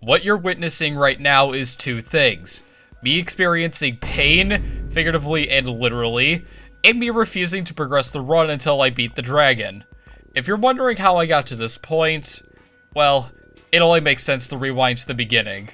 What you're witnessing right now is two things. Me experiencing pain, figuratively and literally, and me refusing to progress the run until I beat the dragon. If you're wondering how I got to this point, well, it only makes sense to rewind to the beginning.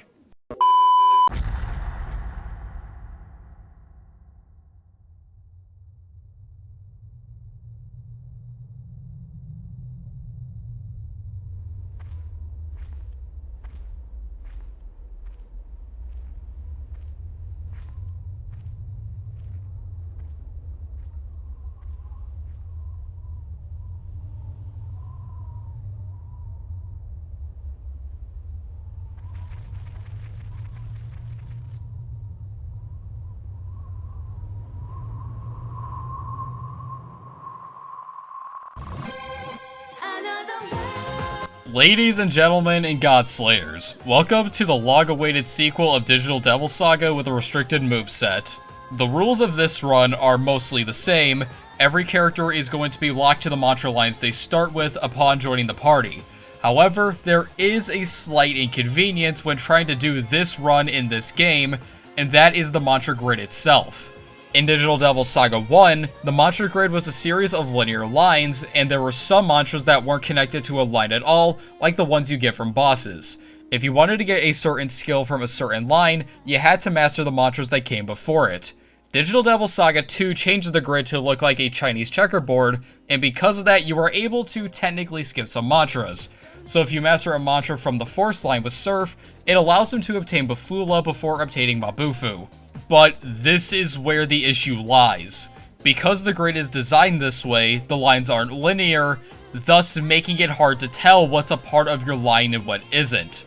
Ladies and gentlemen and godslayers, welcome to the long-awaited sequel of Digital Devil Saga with a restricted moveset. The rules of this run are mostly the same. Every character is going to be locked to the mantra lines they start with upon joining the party. However, there is a slight inconvenience when trying to do this run in this game, and that is the mantra grid itself. In Digital Devil Saga 1, the mantra grid was a series of linear lines, and there were some mantras that weren't connected to a line at all, like the ones you get from bosses. If you wanted to get a certain skill from a certain line, you had to master the mantras that came before it. Digital Devil Saga 2 changed the grid to look like a Chinese checkerboard, and because of that you were able to technically skip some mantras. So if you master a mantra from the Force line with Surf, it allows him to obtain Bafula before obtaining Mabufu. But this is where the issue lies. Because the grid is designed this way, the lines aren't linear, thus making it hard to tell what's a part of your line and what isn't.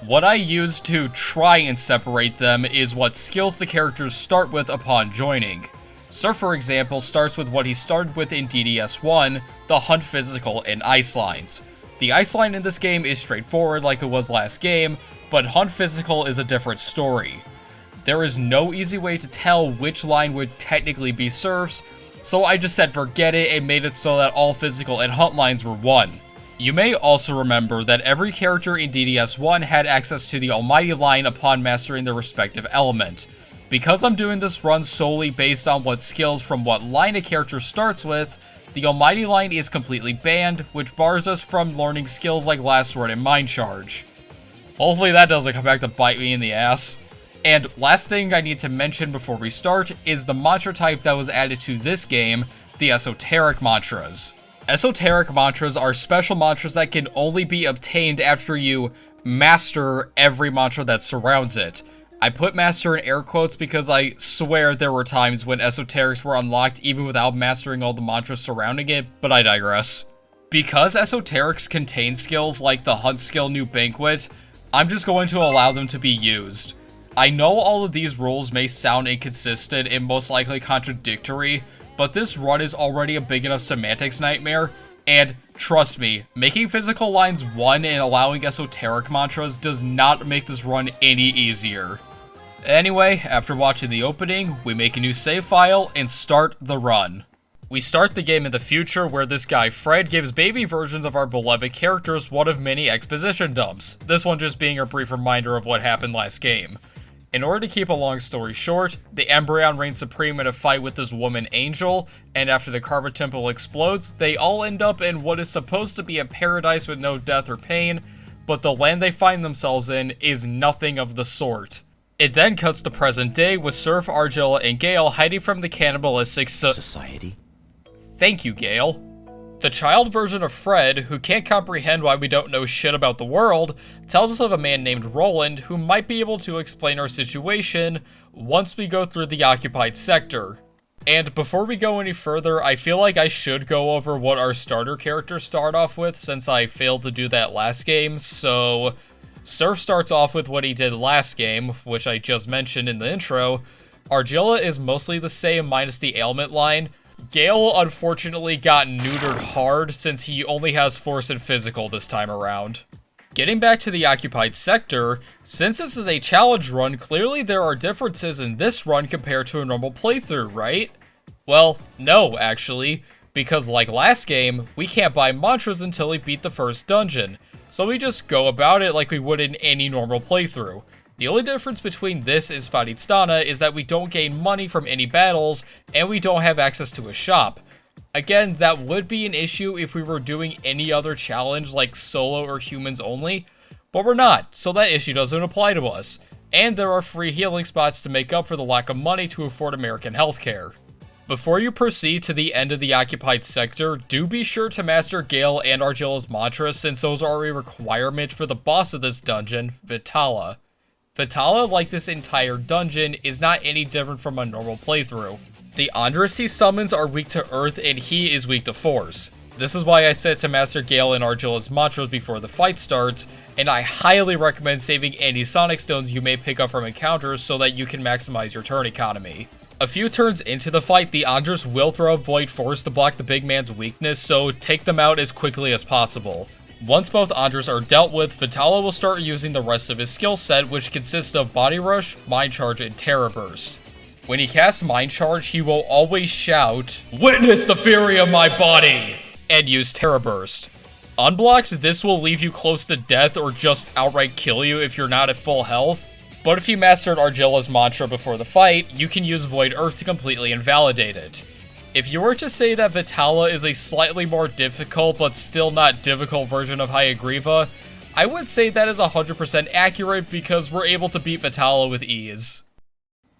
What I use to try and separate them is what skills the characters start with upon joining. Surf, for example, starts with what he started with in DDS1, the Hunt Physical and Ice lines. The Ice line in this game is straightforward like it was last game, but Hunt Physical is a different story. There is no easy way to tell which line would technically be Surf's, so I just said forget it and made it so that all physical and hunt lines were one. You may also remember that every character in DDS1 had access to the Almighty line upon mastering their respective element. Because I'm doing this run solely based on what skills from what line a character starts with, the Almighty line is completely banned, which bars us from learning skills like Last Word and Mind Charge. Hopefully that doesn't come back to bite me in the ass. And last thing I need to mention before we start is the mantra type that was added to this game, the Esoteric Mantras. Esoteric Mantras are special mantras that can only be obtained after you master every mantra that surrounds it. I put master in air quotes because I swear there were times when esoterics were unlocked even without mastering all the mantras surrounding it, but I digress. Because esoterics contain skills like the Hunt skill New Banquet, I'm just going to allow them to be used. I know all of these rules may sound inconsistent and most likely contradictory, but this run is already a big enough semantics nightmare, and trust me, making physical lines one and allowing esoteric mantras does not make this run any easier. Anyway, after watching the opening, we make a new save file and start the run. We start the game in the future where this guy Fred gives baby versions of our beloved characters one of many exposition dumps, this one just being a brief reminder of what happened last game. In order to keep a long story short, the Embryon reigns supreme in a fight with this woman Angel, and after the Karma Temple explodes, they all end up in what is supposed to be a paradise with no death or pain, but the land they find themselves in is nothing of the sort. It then cuts to present day with Surf, Argilla, and Gale hiding from the cannibalistic society. Thank you, Gale. The child version of Fred, who can't comprehend why we don't know shit about the world, tells us of a man named Roland who might be able to explain our situation once we go through the occupied sector. And before we go any further, I feel like I should go over what our starter characters start off with since I failed to do that last game. So, Surf starts off with what he did last game, which I just mentioned in the intro. Argilla is mostly the same minus the ailment line. Gale unfortunately got neutered hard since he only has force and physical this time around. Getting back to the occupied sector, since this is a challenge run, clearly there are differences in this run compared to a normal playthrough, right? Well, no, actually, because like last game, we can't buy mantras until we beat the first dungeon. so we just go about it like we would in any normal playthrough. The only difference between this and Bãtutã is that we don't gain money from any battles, and we don't have access to a shop. Again, that would be an issue if we were doing any other challenge like solo or humans only, but we're not, so that issue doesn't apply to us. And there are free healing spots to make up for the lack of money to afford American healthcare. Before you proceed to the end of the occupied sector, do be sure to master Gale and Argilla's mantras, since those are a requirement for the boss of this dungeon, Vritra. Vritra, like this entire dungeon, is not any different from a normal playthrough. The Andras he summons are weak to earth, and he is weak to force. This is why I said to master Gale and Argilla's mantras before the fight starts, and I highly recommend saving any Sonic Stones you may pick up from encounters so that you can maximize your turn economy. A few turns into the fight, the Andras will throw up Void Force to block the big man's weakness, so take them out as quickly as possible. Once both Andras are dealt with, Vritra will start using the rest of his skill set, which consists of Body Rush, Mind Charge, and Terror Burst. When he casts Mind Charge, he will always shout, "Witness the fury of my body!" and use Terror Burst. Unblocked, this will leave you close to death or just outright kill you if you're not at full health. But if you mastered Argilla's mantra before the fight, you can use Void Earth to completely invalidate it. If you were to say that Vritra is a slightly more difficult but still not difficult version of Hayagriva, I would say that is 100% accurate because we're able to beat Vritra with ease.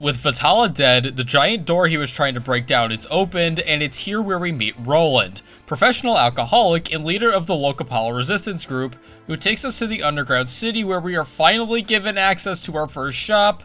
With Vritra dead, the giant door he was trying to break down is opened, and it's here where we meet Roland, professional alcoholic and leader of the Locapala resistance group, who takes us to the underground city where we are finally given access to our first shop,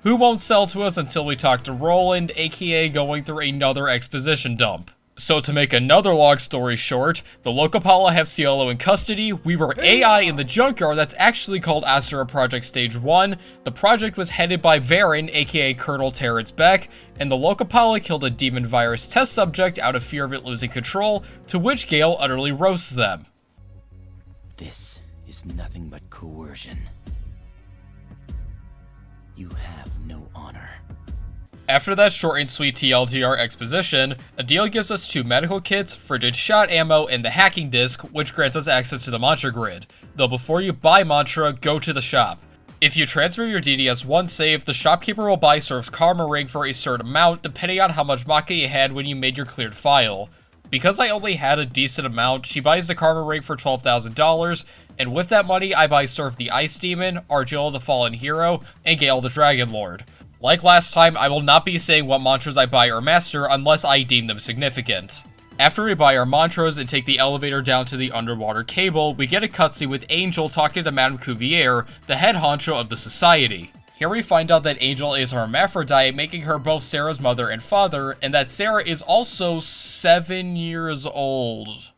who won't sell to us until we talk to Roland, aka going through another exposition dump. So to make another long story short, the Locapala have Cielo in custody, we were AI in the Junkyard that's actually called Asura Project Stage 1, the project was headed by Varen, aka Colonel Terrence Beck, and the Locapala killed a demon virus test subject out of fear of it losing control, to which Gale utterly roasts them. This is nothing but coercion. You have no honor. After that short and sweet TLDR exposition, Adil gives us 2 medical kits, frigid shot ammo, and the hacking disc, which grants us access to the mantra grid. Though before you buy mantra, go to the shop. If you transfer your DDS1 save, the shopkeeper will buy Surf's Karma Ring for a certain amount, depending on how much Maka you had when you made your cleared file. Because I only had a decent amount, she buys the Karma Ring for $12,000, and with that money I buy Surf the Ice Demon, Argilla the Fallen Hero, and Gale the Dragon Lord. Like last time, I will not be saying what mantras I buy or master unless I deem them significant. After we buy our mantras and take the elevator down to the underwater cable, we get a cutscene with Angel talking to Madame Cuvier, the head honcho of the society. Here we find out that Angel is a hermaphrodite, making her both Sarah's mother and father, and that Sarah is also 7 years old.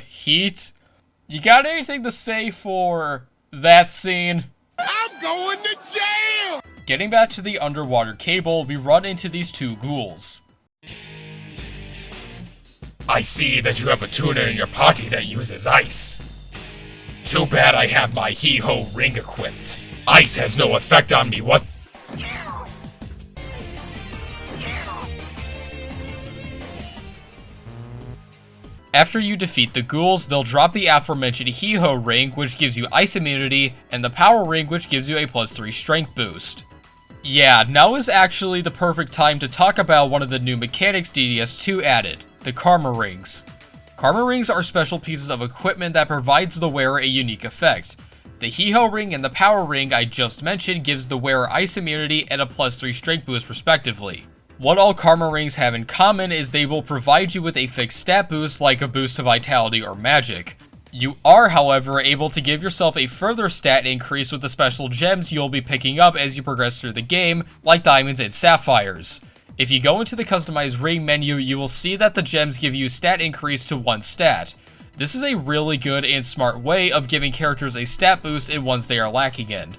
Heat? You got anything to say for that scene? I'm going to jail! Getting back to the underwater cable, we run into these 2 ghouls. I see that you have a tuner in your party that uses ice. Too bad I have my hee-ho ring equipped. Ice has no effect on me, what? After you defeat the ghouls, they'll drop the aforementioned hee-ho ring, which gives you ice immunity, and the power ring, which gives you a +3 strength boost. Yeah, now is actually the perfect time to talk about one of the new mechanics DDS2 added, the Karma Rings. Karma Rings are special pieces of equipment that provides the wearer a unique effect. The hee-ho ring and the power ring I just mentioned gives the wearer ice immunity and a +3 strength boost respectively. What all Karma Rings have in common is they will provide you with a fixed stat boost like a boost to vitality or magic. You are, however, able to give yourself a further stat increase with the special gems you'll be picking up as you progress through the game, like diamonds and sapphires. If you go into the customized ring menu, you will see that the gems give you stat increase to 1 stat. This is a really good and smart way of giving characters a stat boost in ones they are lacking in.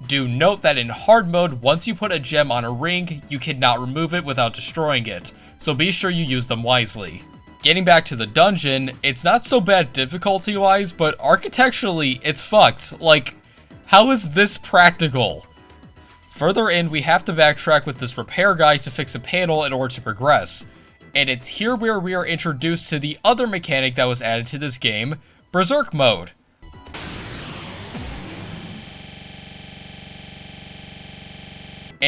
Do note that in hard mode, once you put a gem on a ring, you cannot remove it without destroying it, so be sure you use them wisely. Getting back to the dungeon, it's not so bad difficulty-wise, but architecturally, it's fucked. Like, how is this practical? Further in, we have to backtrack with this repair guy to fix a panel in order to progress. And it's here where we are introduced to the other mechanic that was added to this game, Berserk Mode.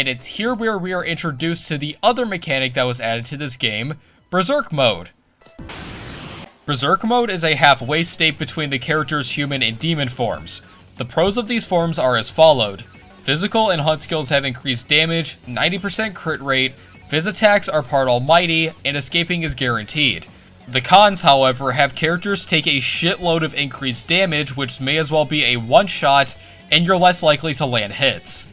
and it's here where we are introduced to the other mechanic that was added to this game, Berserk Mode. Berserk Mode is a halfway state between the character's human and demon forms. The pros of these forms are as followed. Physical and hunt skills have increased damage, 90% crit rate, phys attacks are part almighty, and escaping is guaranteed. The cons, however, have characters take a shitload of increased damage, which may as well be a one-shot, and you're less likely to land hits.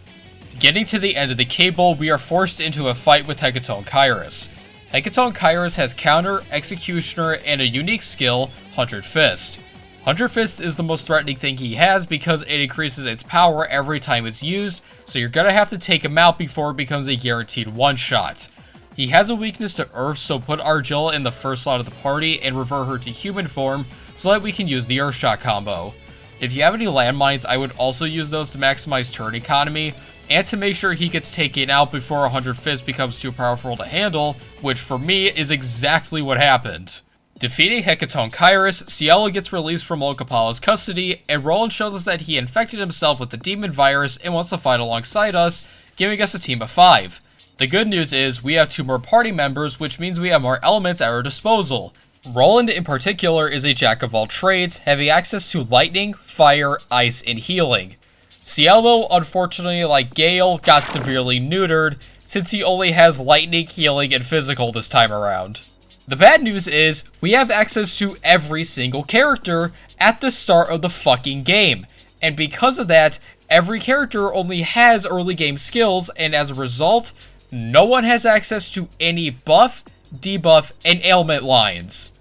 Getting to the end of the cable, we are forced into a fight with Hecatoncheires. Hecatoncheires has Counter, Executioner, and a unique skill, 100 Fist. 100 Fist is the most threatening thing he has because it increases its power every time it's used, so you're gonna have to take him out before it becomes a guaranteed one-shot. He has a weakness to Earth, so put Argilla in the first slot of the party and revert her to human form so that we can use the Earth Shot combo. If you have any landmines, I would also use those to maximize turn economy, and to make sure he gets taken out before 100 Fist becomes too powerful to handle, which for me is exactly what happened. Defeating Hecatoncheires, Cielo gets released from Locapala's custody, and Roland shows us that he infected himself with the demon virus and wants to fight alongside us, giving us a team of 5. The good news is, we have 2 more party members, which means we have more elements at our disposal. Roland in particular is a jack of all trades, having access to lightning, fire, ice, and healing. Cielo, unfortunately like Gale, got severely neutered, since he only has lightning, healing, and physical this time around. The bad news is, we have access to every single character at the start of the fucking game, and because of that, every character only has early game skills, and as a result, no one has access to any buff, debuff, and ailment lines.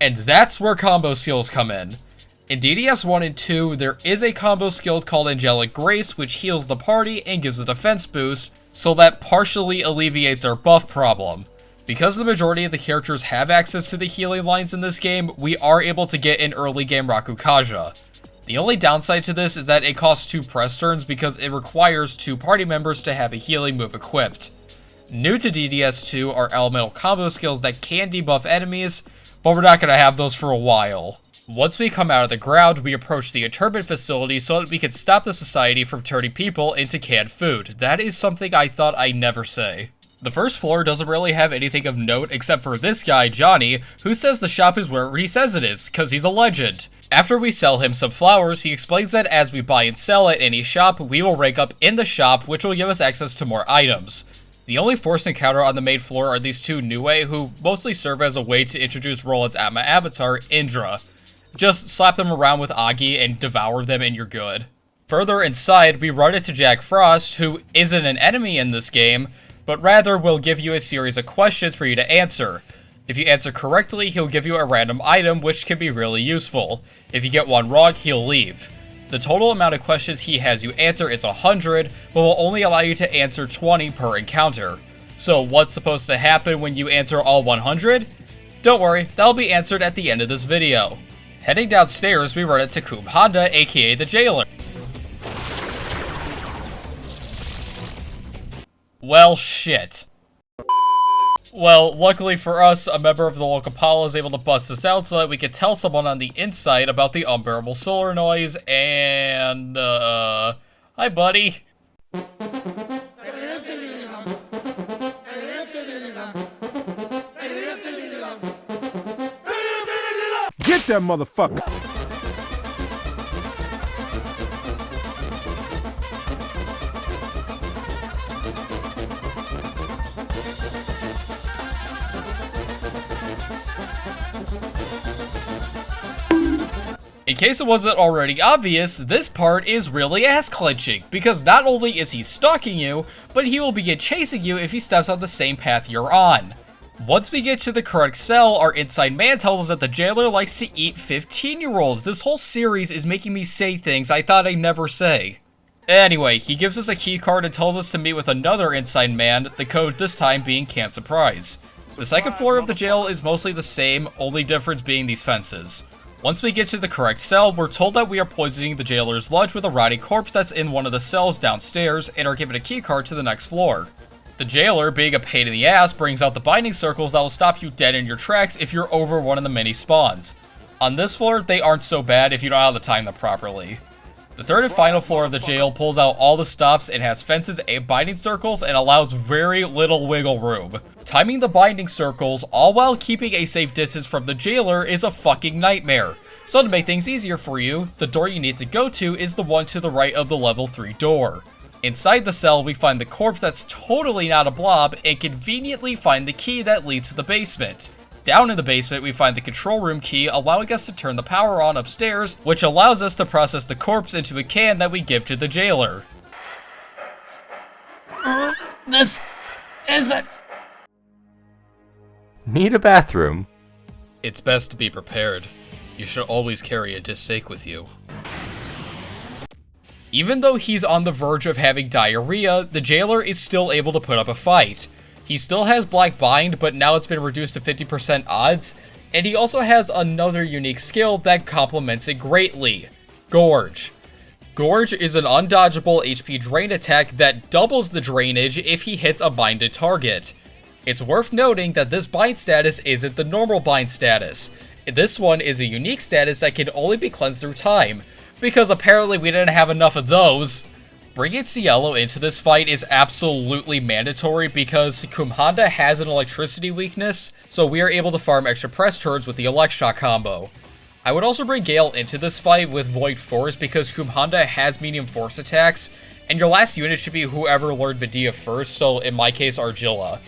And that's where combo skills come in. In DDS 1 and 2, there is a combo skill called Angelic Grace, which heals the party and gives a defense boost, so that partially alleviates our buff problem. Because the majority of the characters have access to the healing lines in this game, we are able to get an early game Rakukaja. The only downside to this is that it costs 2 press turns because it requires 2 party members to have a healing move equipped. New to DDS2 are elemental combo skills that can debuff enemies, but we're not going to have those for a while. Once we come out of the ground, we approach the internment facility so that we can stop the society from turning people into canned food. That is something I thought I'd never say. The first floor doesn't really have anything of note except for this guy, Johnny, who says the shop is where he says it is, cause he's a legend. After we sell him some flowers, he explains that as we buy and sell at any shop, we will rank up in the shop, which will give us access to more items. The only forced encounter on the main floor are these 2 Nue, who mostly serve as a way to introduce Roland's Atma avatar, Indra. Just slap them around with Agi and devour them and you're good. Further inside, we run into Jack Frost, who isn't an enemy in this game, but rather will give you a series of questions for you to answer. If you answer correctly, he'll give you a random item, which can be really useful. If you get one wrong, he'll leave. The total amount of questions he has you answer is 100, but will only allow you to answer 20 per encounter. So what's supposed to happen when you answer all 100? Don't worry, that'll be answered at the end of this video. Heading downstairs, we run into Kumhanda, aka the Jailer. Well, shit. Well, luckily for us, a member of the Locapala is able to bust us out so that we can tell someone on the inside about the unbearable solar noise, and, hi buddy. Get that motherfucker! In case it wasn't already obvious, this part is really ass-clenching, because not only is he stalking you, but he will begin chasing you if he steps on the same path you're on. Once we get to the correct cell, our inside man tells us that the jailer likes to eat 15-year-olds. This whole series is making me say things I thought I'd never say. Anyway, he gives us a key card and tells us to meet with another inside man, the code this time being Can't Surprise. The second floor of the jail is mostly the same, only difference being these fences. Once we get to the correct cell, we're told that we are poisoning the jailer's lunch with a rotting corpse that's in one of the cells downstairs and are given a key card to the next floor. The jailer, being a pain in the ass, brings out the binding circles that will stop you dead in your tracks if you're over one of the mini spawns. On this floor, they aren't so bad if you know how to time them properly. The third and final floor of the jail pulls out all the stops and has fences and binding circles and allows very little wiggle room. Timing the binding circles, all while keeping a safe distance from the jailer, is a fucking nightmare. So to make things easier for you, the door you need to go to is the one to the right of the level 3 door. Inside the cell, we find the corpse that's totally not a blob and conveniently find the key that leads to the basement. Down in the basement, we find the control room key, allowing us to turn the power on upstairs, which allows us to process the corpse into a can that we give to the jailer. This isn't... Need a bathroom? It's best to be prepared. You should always carry a dissake with you. Even though he's on the verge of having diarrhea, the jailer is still able to put up a fight. He still has Black Bind, but now it's been reduced to 50% odds, and he also has another unique skill that complements it greatly: Gorge. Gorge is an undodgeable HP drain attack that doubles the drainage if he hits a binded target. It's worth noting that this bind status isn't the normal bind status. This one is a unique status that can only be cleansed through time, because apparently we didn't have enough of those. Bringing Cielo into this fight is absolutely mandatory because Kumhanda has an electricity weakness, so we are able to farm extra press turns with the Elect Shock combo. I would also bring Gale into this fight with Void Force because Kumhanda has medium force attacks, and your last unit should be whoever learned Medea first, so in my case Argilla.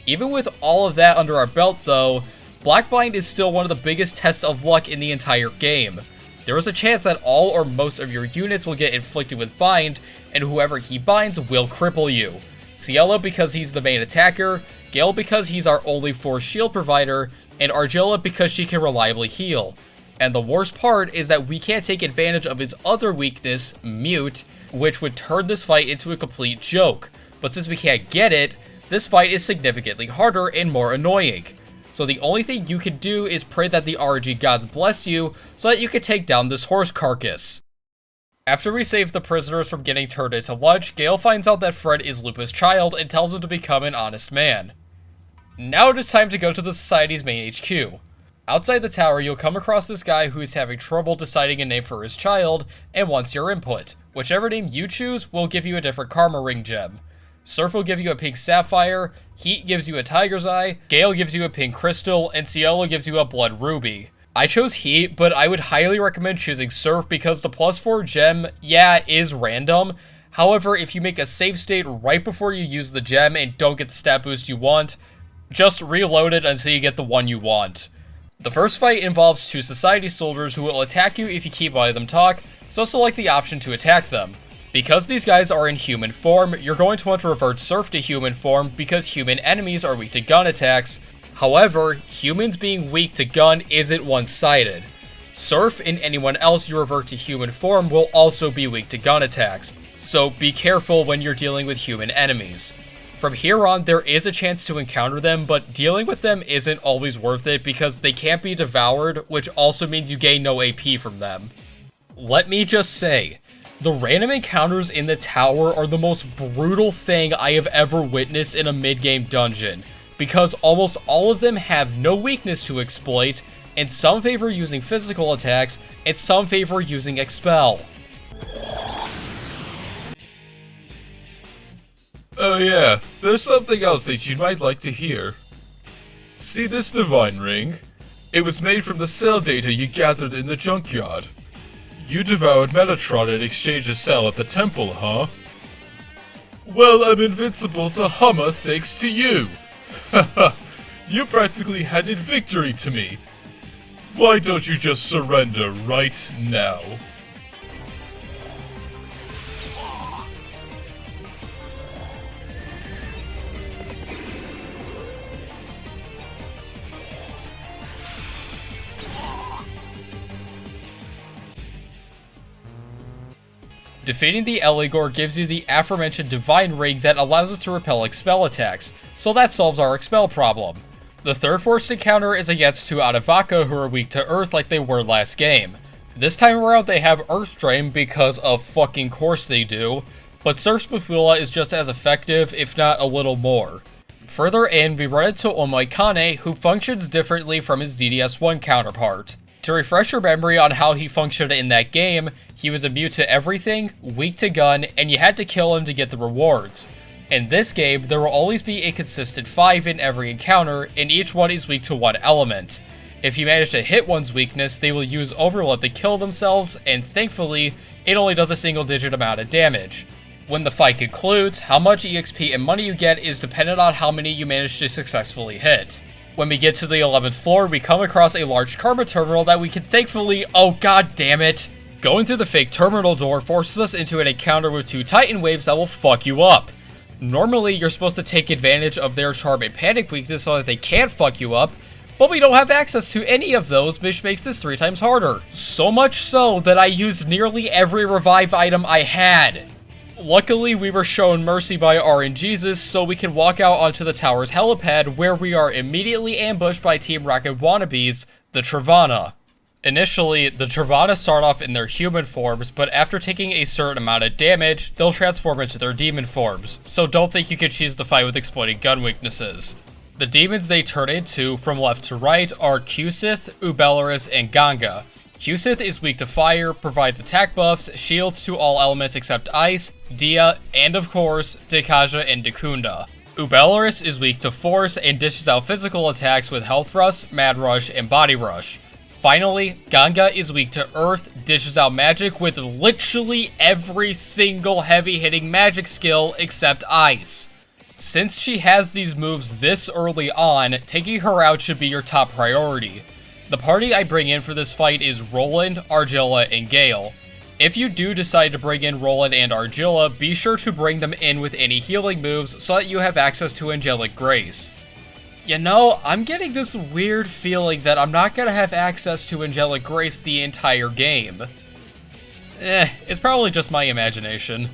Even with all of that under our belt though, Black Bind is still one of the biggest tests of luck in the entire game. There is a chance that all or most of your units will get inflicted with Bind, and whoever he binds will cripple you. Cielo because he's the main attacker, Gale because he's our only force shield provider, and Argilla because she can reliably heal. And the worst part is that we can't take advantage of his other weakness, Mute, which would turn this fight into a complete joke. But since we can't get it, this fight is significantly harder and more annoying. So the only thing you can do is pray that the RNG gods bless you so that you can take down this horse carcass. After we save the prisoners from getting turned into lunch, Gale finds out that Fred is Lupa's child and tells him to become an honest man. Now it is time to go to the Society's main HQ. Outside the tower, you'll come across this guy who is having trouble deciding a name for his child and wants your input. Whichever name you choose will give you a different Karma Ring gem. Surf will give you a pink sapphire, Heat gives you a tiger's eye, Gale gives you a pink crystal, and Cielo gives you a blood ruby. I chose Heat, but I would highly recommend choosing Surf because the +4 gem, yeah, is random. However, if you make a save state right before you use the gem and don't get the stat boost you want, just reload it until you get the one you want. The first fight involves 2 Society soldiers who will attack you if you keep letting them talk, so select the option to attack them. Because these guys are in human form, you're going to want to revert Surf to human form because human enemies are weak to gun attacks. However, humans being weak to gun isn't one-sided. Surf and anyone else you revert to human form will also be weak to gun attacks, so be careful when you're dealing with human enemies. From here on, there is a chance to encounter them, but dealing with them isn't always worth it because they can't be devoured, which also means you gain no AP from them. Let me just say, the random encounters in the tower are the most brutal thing I have ever witnessed in a mid-game dungeon, because almost all of them have no weakness to exploit, and some favor using physical attacks, and some favor using Expel. Oh yeah, there's something else that you might like to hear. See this divine ring? It was made from the cell data you gathered in the Junkyard. You devoured Metatron in exchange a cell at the temple, huh? Well, I'm invincible to Hummer thanks to you. Haha, you practically handed victory to me. Why don't you just surrender right now? Defeating the Eligor gives you the aforementioned Divine Ring that allows us to repel Expel attacks, so that solves our Expel problem. The third forced encounter is against 2 Adavaka who are weak to Earth like they were last game. This time around they have Earth Drain because of fucking course they do, but Surf's Bufula is just as effective, if not a little more. Further in, we run into Omoikane, who functions differently from his DDS1 counterpart. To refresh your memory on how he functioned in that game, he was immune to everything, weak to gun, and you had to kill him to get the rewards. In this game, there will always be a consistent 5 in every encounter, and each one is weak to one element. If you manage to hit one's weakness, they will use overload to kill themselves, and thankfully, it only does a single digit amount of damage. When the fight concludes, how much EXP and money you get is dependent on how many you manage to successfully hit. When we get to the 11th floor, we come across a large karma terminal that we can thankfully, oh god damn it. Going through the fake terminal door forces us into an encounter with 2 Titan waves that will fuck you up. Normally, you're supposed to take advantage of their charm and panic weakness so that they can't fuck you up, but we don't have access to any of those, which makes this 3 times harder. So much so that I used nearly every revive item I had. Luckily, we were shown mercy by RNGesus, so we can walk out onto the tower's helipad, where we are immediately ambushed by Team Rocket wannabes, the Tribhvana. Initially, the Tribhvana start off in their human forms, but after taking a certain amount of damage, they'll transform into their demon forms, so don't think you can cheese the fight with exploiting gun weaknesses. The demons they turn into, from left to right, are Kusith, Ubelaris, and Ganga. Kusith is weak to fire, provides attack buffs, shields to all elements except ice, Dia, and of course, Dekaja and Dekunda. Ubelaris is weak to force and dishes out physical attacks with health rush, mad rush, and body rush. Finally, Ganga is weak to earth, dishes out magic with literally every single heavy-hitting magic skill except ice. Since she has these moves this early on, taking her out should be your top priority. The party I bring in for this fight is Roland, Argilla, and Gale. If you do decide to bring in Roland and Argilla, be sure to bring them in with any healing moves so that you have access to Angelic Grace. You know, I'm getting this weird feeling that I'm not gonna have access to Angelic Grace the entire game. It's probably just my imagination.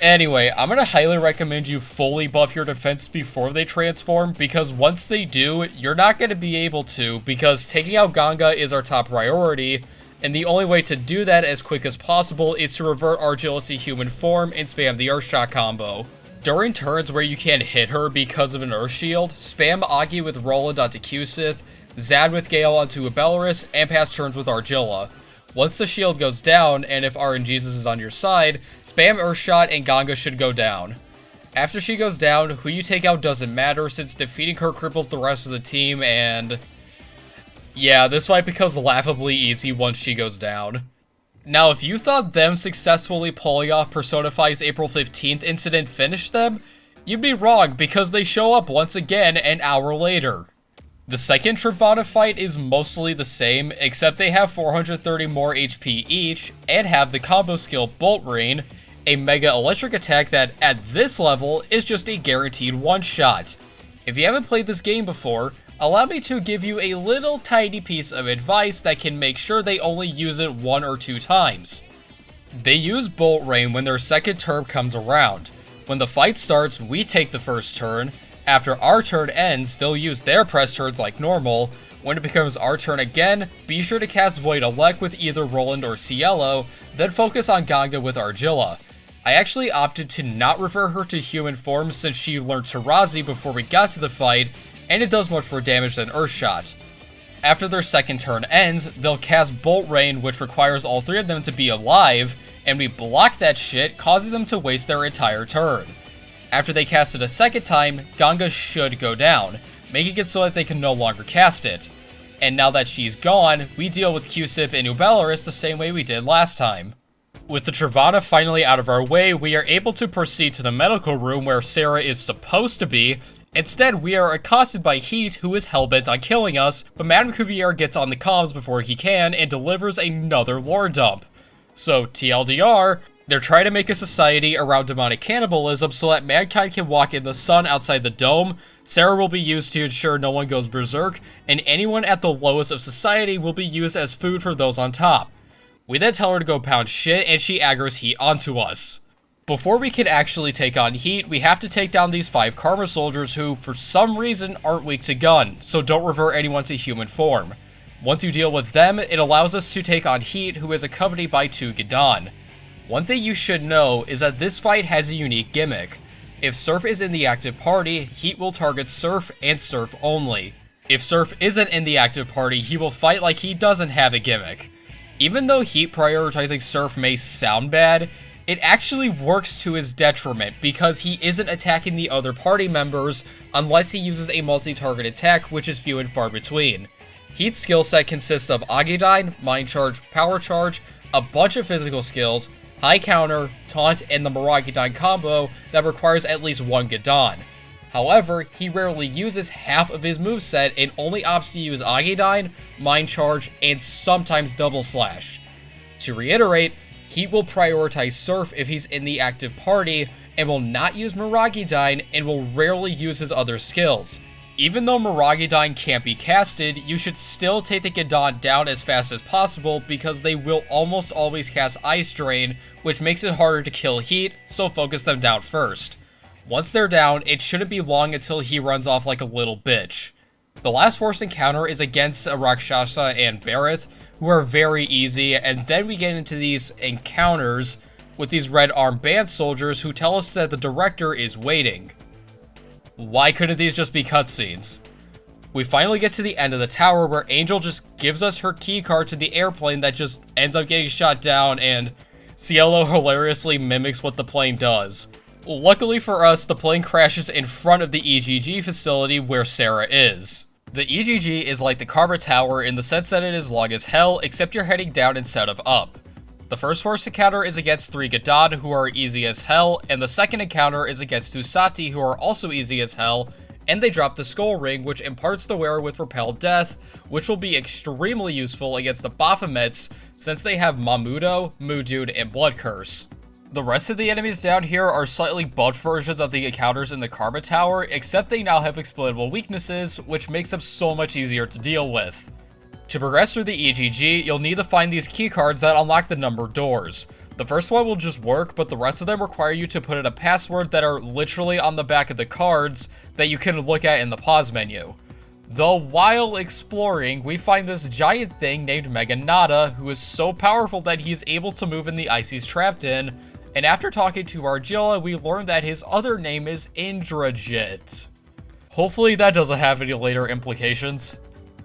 Anyway, I'm gonna highly recommend you fully buff your defense before they transform, because once they do, you're not gonna be able to, because taking out Ganga is our top priority, and the only way to do that as quick as possible is to revert Argilla to human form and spam the Earthshot combo. During turns where you can't hit her because of an Earth Shield, spam Agi with Roland onto Kusith, Zad with Gale onto Ubelaris, and pass turns with Argilla. Once the shield goes down, and if RNGesus is on your side, spam Earthshot and Ganga should go down. After she goes down, who you take out doesn't matter since defeating her cripples the rest of the team, and yeah, this fight becomes laughably easy once she goes down. Now, if you thought them successfully pulling off Persona 5's April 15th incident finished them, you'd be wrong because they show up once again an hour later. The second Tribhvana fight is mostly the same, except they have 430 more HP each, and have the combo skill Bolt Rain, a mega electric attack that, at this level, is just a guaranteed one-shot. If you haven't played this game before, allow me to give you a little tiny piece of advice that can make sure they only use it 1 or 2 times. They use Bolt Rain when their second turn comes around. When the fight starts, we take the first turn. After our turn ends, they'll use their press turns like normal. When it becomes our turn again, be sure to cast Void Elect with either Roland or Cielo, then focus on Ganga with Argilla. I actually opted to not refer her to human form since she learned Tarazi before we got to the fight, and it does much more damage than Earthshot. After their second turn ends, they'll cast Bolt Rain, which requires all 3 of them to be alive, and we block that shit, causing them to waste their entire turn. After they cast it a second time, Ganga should go down, making it so that they can no longer cast it. And now that she's gone, we deal with Kusith and Ubelaris the same way we did last time. With the Tribhvana finally out of our way, we are able to proceed to the medical room where Sarah is supposed to be. Instead, we are accosted by Heat, who is hellbent on killing us, but Madame Cuvier gets on the comms before he can and delivers another lore dump. So, TLDR, they're trying to make a society around demonic cannibalism so that mankind can walk in the sun outside the dome. Sarah will be used to ensure no one goes berserk, and anyone at the lowest of society will be used as food for those on top. We then tell her to go pound shit, and she aggroes Heat onto us. Before we can actually take on Heat, we have to take down these 5 Karma soldiers who, for some reason, aren't weak to gun, so don't revert anyone to human form. Once you deal with them, it allows us to take on Heat, who is accompanied by 2 Gedan. One thing you should know is that this fight has a unique gimmick. If Surf is in the active party, Heat will target Surf and Surf only. If Surf isn't in the active party, he will fight like he doesn't have a gimmick. Even though Heat prioritizing Surf may sound bad, it actually works to his detriment because he isn't attacking the other party members unless he uses a multi-target attack, which is few and far between. Heat's skill set consists of Agidyne, Mind Charge, Power Charge, a bunch of physical skills, High Counter, Taunt, and the Meeeeaaaat combo that requires at least one Gadon. However, he rarely uses half of his moveset and only opts to use Agidyne, Mind Charge, and sometimes Double Slash. To reiterate, Heat will prioritize Surf if he's in the active party, and will not use Meeeeaaaat and will rarely use his other skills. Even though Meeeeaaaat can't be casted, you should still take the Gadon down as fast as possible because they will almost always cast Ice Drain, which makes it harder to kill Heat, so focus them down first. Once they're down, it shouldn't be long until he runs off like a little bitch. The last force encounter is against Rakshasa and Barith, who are very easy, and then we get into these encounters with these red armed band soldiers who tell us that the director is waiting. Why couldn't these just be cutscenes? We finally get to the end of the tower where Angel just gives us her keycard to the airplane that just ends up getting shot down, and Cielo hilariously mimics what the plane does. Luckily for us, the plane crashes in front of the EGG facility where Sarah is. The EGG is like the Karma Tower in the sense that it is long as hell, except you're heading down instead of up. The first force encounter is against 3 Gadon, who are easy as hell, and the second encounter is against 2 Sati, who are also easy as hell, and they drop the Skull Ring, which imparts the wearer with Repel Death, which will be extremely useful against the Baphomets, since they have Mamudo, Mudude, and Blood Curse. The rest of the enemies down here are slightly buffed versions of the encounters in the Karma Tower, except they now have exploitable weaknesses, which makes them so much easier to deal with. To progress through the EGG, you'll need to find these keycards that unlock the numbered doors. The first one will just work, but the rest of them require you to put in a password that are literally on the back of the cards that you can look at in the pause menu. Though while exploring, we find this giant thing named Meganada, who is so powerful that he is able to move in the ice he's trapped in, and after talking to Argilla, we learn that his other name is Indrajit. Hopefully that doesn't have any later implications.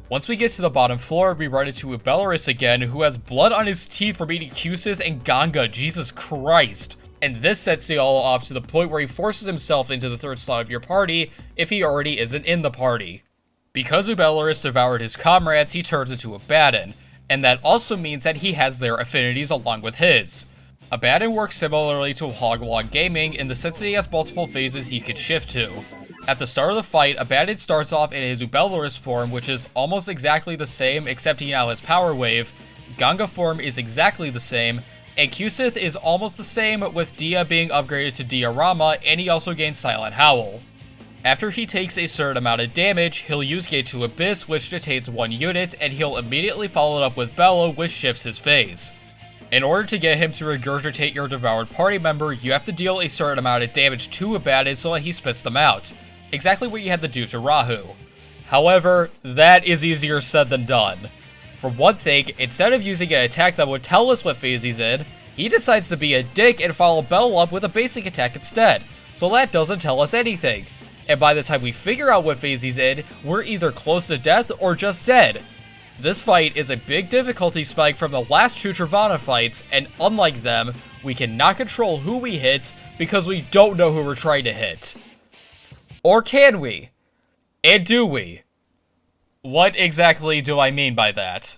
Once we get to the bottom floor, we run into Ubelorus again, who has blood on his teeth from eating Q-Sith and Ganga, Jesus Christ. And this sets Cielo off to the point where he forces himself into the third slot of your party if he already isn't in the party. Because Ubelorus devoured his comrades, he turns into Abaddon, and that also means that he has their affinities along with his. Abaddon works similarly to Hoglog Gaming in the sense that he has multiple phases he can shift to. At the start of the fight, Abaddon starts off in his Ubelorus form, which is almost exactly the same except he now has Power Wave, Ganga form is exactly the same, and Q-Sith is almost the same with Dia being upgraded to Diorama, and he also gains Silent Howl. After he takes a certain amount of damage, he'll use Gate to Abyss, which detains 1 unit, and he'll immediately follow it up with Bellow, which shifts his phase. In order to get him to regurgitate your devoured party member, you have to deal a certain amount of damage to Abaddon so that he spits them out. Exactly what you had to do to Rahu. However, that is easier said than done. For one thing, instead of using an attack that would tell us what phase he's in, he decides to be a dick and follow Bellow up with a basic attack instead, so that doesn't tell us anything. And by the time we figure out what phase he's in, we're either close to death or just dead. This fight is a big difficulty spike from the last two Tribhvana fights, and unlike them, we cannot control who we hit because we don't know who we're trying to hit. Or can we? And do we? What exactly do I mean by that?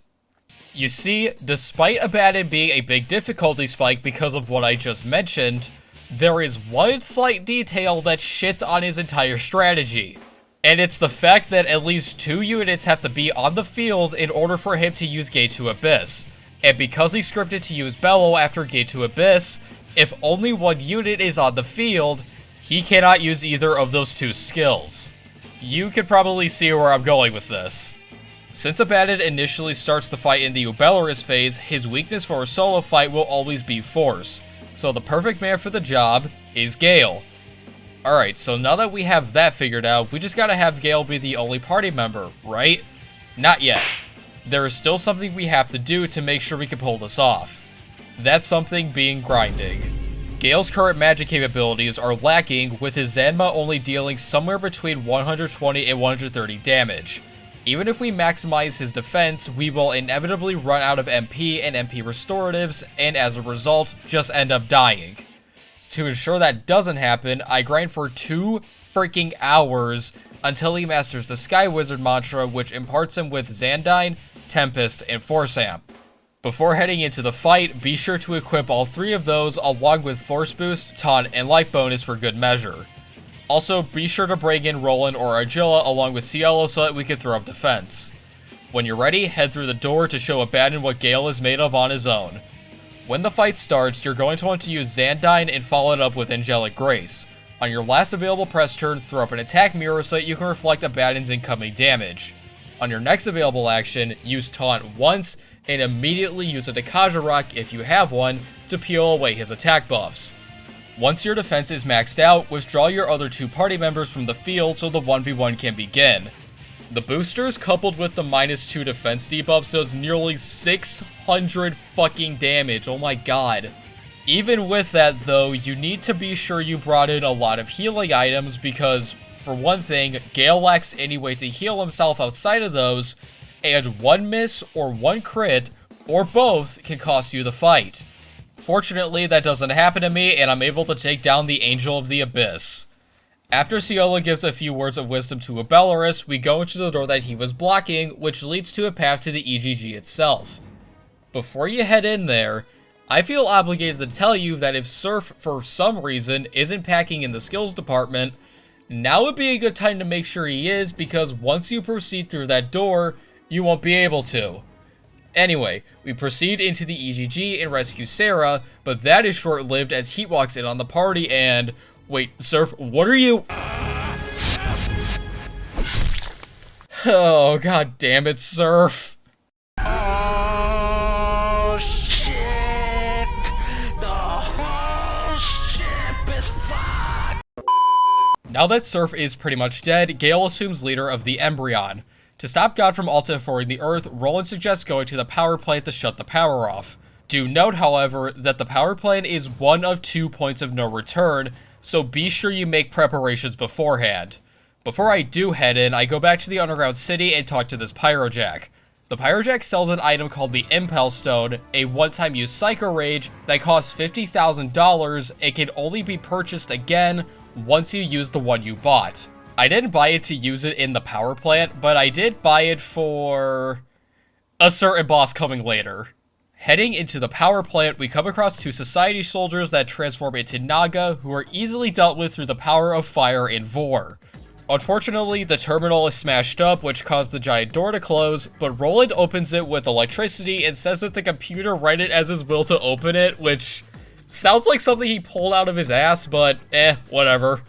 You see, despite Abaddon being a big difficulty spike because of what I just mentioned, there is one slight detail that shits on his entire strategy. And it's the fact that at least 2 units have to be on the field in order for him to use Gate to Abyss. And because he's scripted to use Bellow after Gate to Abyss, if only 1 unit is on the field, he cannot use either of those 2 skills. You could probably see where I'm going with this. Since Abaddon initially starts the fight in the Ubelorus phase, his weakness for a solo fight will always be Force. So the perfect man for the job is Gale. Alright, so now that we have that figured out, we just gotta have Gale be the only party member, right? Not yet. There is still something we have to do to make sure we can pull this off. That something being grinding. Gale's current magic capabilities are lacking, with his Zanma only dealing somewhere between 120 and 130 damage. Even if we maximize his defense, we will inevitably run out of MP and MP restoratives, and as a result, just end up dying. To ensure that doesn't happen, I grind for 2 freaking hours until he masters the Sky Wizard mantra, which imparts him with Xandine, Tempest, and Force Amp. Before heading into the fight, be sure to equip all 3 of those along with Force Boost, Taunt, and Life Bonus for good measure. Also, be sure to bring in Roland or Argilla along with Cielo so that we can throw up defense. When you're ready, head through the door to show Abaddon what Gale is made of on his own. When the fight starts, you're going to want to use Xandine and follow it up with Angelic Grace. On your last available press turn, throw up an attack mirror so that you can reflect Abaddon's incoming damage. On your next available action, use Taunt once, and immediately use a Dekaja Rock, if you have one, to peel away his attack buffs. Once your defense is maxed out, withdraw your other 2 party members from the field so the 1v1 can begin. The boosters coupled with the -2 defense debuffs does nearly 600 fucking damage, oh my god. Even with that though, you need to be sure you brought in a lot of healing items because, for one thing, Gale lacks any way to heal himself outside of those, and 1 miss or 1 crit, or both, can cost you the fight. Fortunately, that doesn't happen to me, and I'm able to take down the Angel of the Abyss. After Cielo gives a few words of wisdom to Abelorus, we go into the door that he was blocking, which leads to a path to the EGG itself. Before you head in there, I feel obligated to tell you that if Surf, for some reason, isn't packing in the skills department, now would be a good time to make sure he is, because once you proceed through that door, you won't be able to. Anyway, we proceed into the EGG and rescue Sarah, but that is short-lived as Heat walks in on the party and... Wait, Surf, what are you? Oh, god damn it, Surf. Oh, shit! The whole ship is fucked! Now that Surf is pretty much dead, Gale assumes leader of the Embryon. To stop God from ultra-foring the Earth, Roland suggests going to the power plant to shut the power off. Do note, however, that the power plant is one of 2 points of no return, so be sure you make preparations beforehand. Before I do head in, I go back to the underground city and talk to this Pyrojack. The Pyrojack sells an item called the Impel Stone, a one-time use Psycho Rage that costs $50,000 and can only be purchased again once you use the one you bought. I didn't buy it to use it in the power plant, but I did buy it for a certain boss coming later. Heading into the power plant, we come across 2 society soldiers that transform into Naga, who are easily dealt with through the power of fire and Vor. Unfortunately, the terminal is smashed up, which caused the giant door to close, but Roland opens it with electricity and says that the computer read it as his will to open it, which sounds like something he pulled out of his ass, but whatever.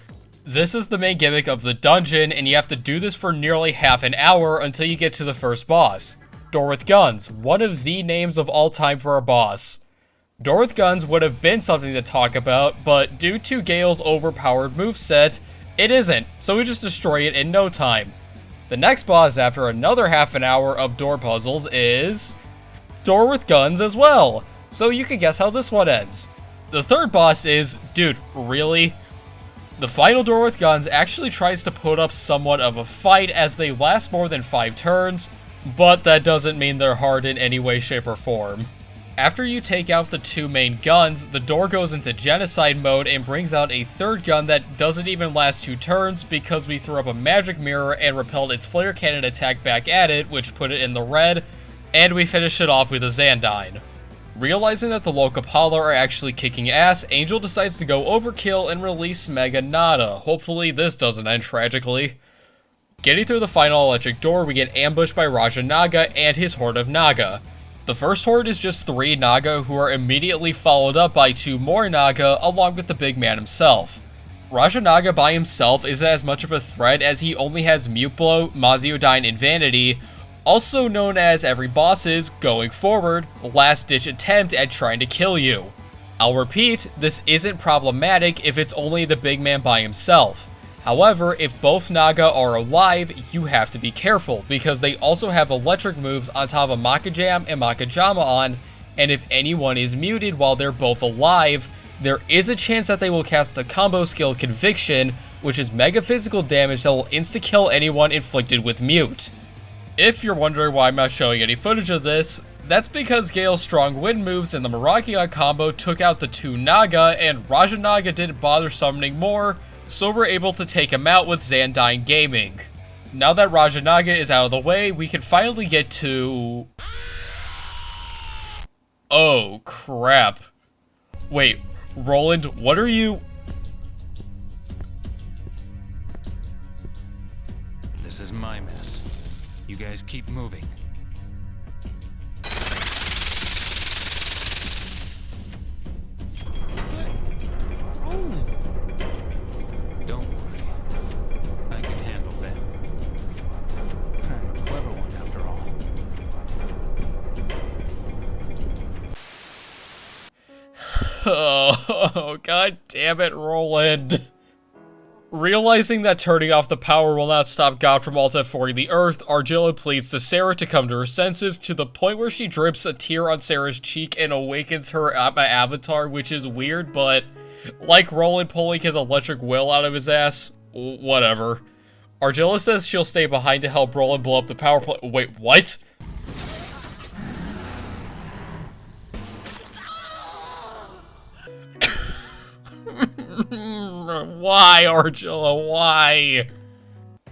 This is the main gimmick of the dungeon, and you have to do this for nearly half an hour until you get to the first boss. Door with Guns, one of the names of all time for a boss. Door with Guns would have been something to talk about, but due to Gale's overpowered moveset, it isn't, so we just destroy it in no time. The next boss after another half an hour of door puzzles is... Door with Guns as well, so you can guess how this one ends. The third boss is... Dude, really? The final Door with Guns actually tries to put up somewhat of a fight as they last more than 5 turns, but that doesn't mean they're hard in any way, shape, or form. After you take out the 2 main guns, the door goes into genocide mode and brings out a third gun that doesn't even last 2 turns because we threw up a magic mirror and repelled its flare cannon attack back at it, which put it in the red, and we finish it off with a Xandine. Realizing that the Locapala are actually kicking ass, Angel decides to go overkill and release Mega Nada. Hopefully this doesn't end tragically. Getting through the final electric door, we get ambushed by Raja Naga and his horde of Naga. The first horde is just 3 Naga who are immediately followed up by 2 more Naga along with the big man himself. Raja Naga by himself isn't as much of a threat as he only has Mute Blow, Maziodyne, and Vanity, also known as every boss's, going forward, last-ditch attempt at trying to kill you. I'll repeat, this isn't problematic if it's only the big man by himself. However, if both Naga are alive, you have to be careful, because they also have electric moves on top of Makajam and Makajama on, and if anyone is muted while they're both alive, there is a chance that they will cast the combo skill Conviction, which is mega physical damage that will insta-kill anyone inflicted with Mute. If you're wondering why I'm not showing any footage of this, that's because Gale's strong wind moves and the Meeeeaaaat combo took out the 2 Naga, and Raja Naga didn't bother summoning more, so we're able to take him out with Xandine Gaming. Now that Raja Naga is out of the way, we can finally get to... Oh, crap. Wait, Roland, what are you... This is my mess. You guys keep moving. Roland! Don't worry. I can handle them. I'm a clever one after all. Oh, god damn it, Roland. Realizing that turning off the power will not stop God from alt-F4ing the Earth, Argilla pleads to Sarah to come to her senses, to the point where she drips a tear on Sarah's cheek and awakens her at my avatar, which is weird, but like Roland pulling his electric will out of his ass, whatever. Argilla says she'll stay behind to help Roland blow up the power plant. Wait, what? Why, Argilla? Why?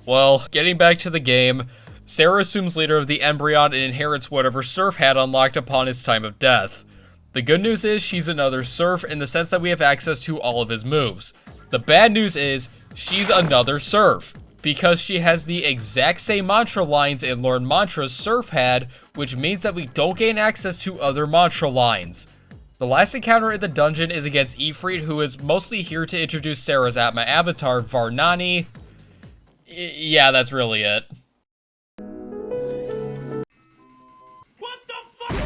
Well, getting back to the game, Sarah assumes leader of the Embryon and inherits whatever Surf had unlocked upon his time of death. The good news is she's another Surf in the sense that we have access to all of his moves. The bad news is she's another Surf, because she has the exact same mantra lines and learned mantras Surf had, which means that we don't gain access to other mantra lines. The last encounter in the dungeon is against Ifrit, who is mostly here to introduce Sarah's Atma avatar, Varnani. Yeah, that's really it. What the fuck?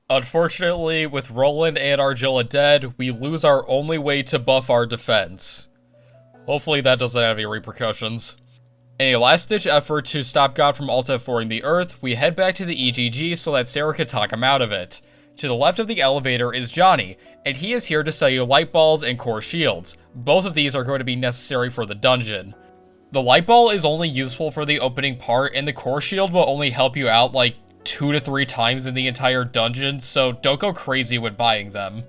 Unfortunately, with Roland and Argilla dead, we lose our only way to buff our defense. Hopefully that doesn't have any repercussions. In a last-ditch effort to stop God from alt-F4ing the Earth, we head back to the EGG so that Sarah can talk him out of it. To the left of the elevator is Johnny, and he is here to sell you light balls and core shields. Both of these are going to be necessary for the dungeon. The light ball is only useful for the opening part, and the core shield will only help you out like 2 to 3 times in the entire dungeon, so don't go crazy when buying them.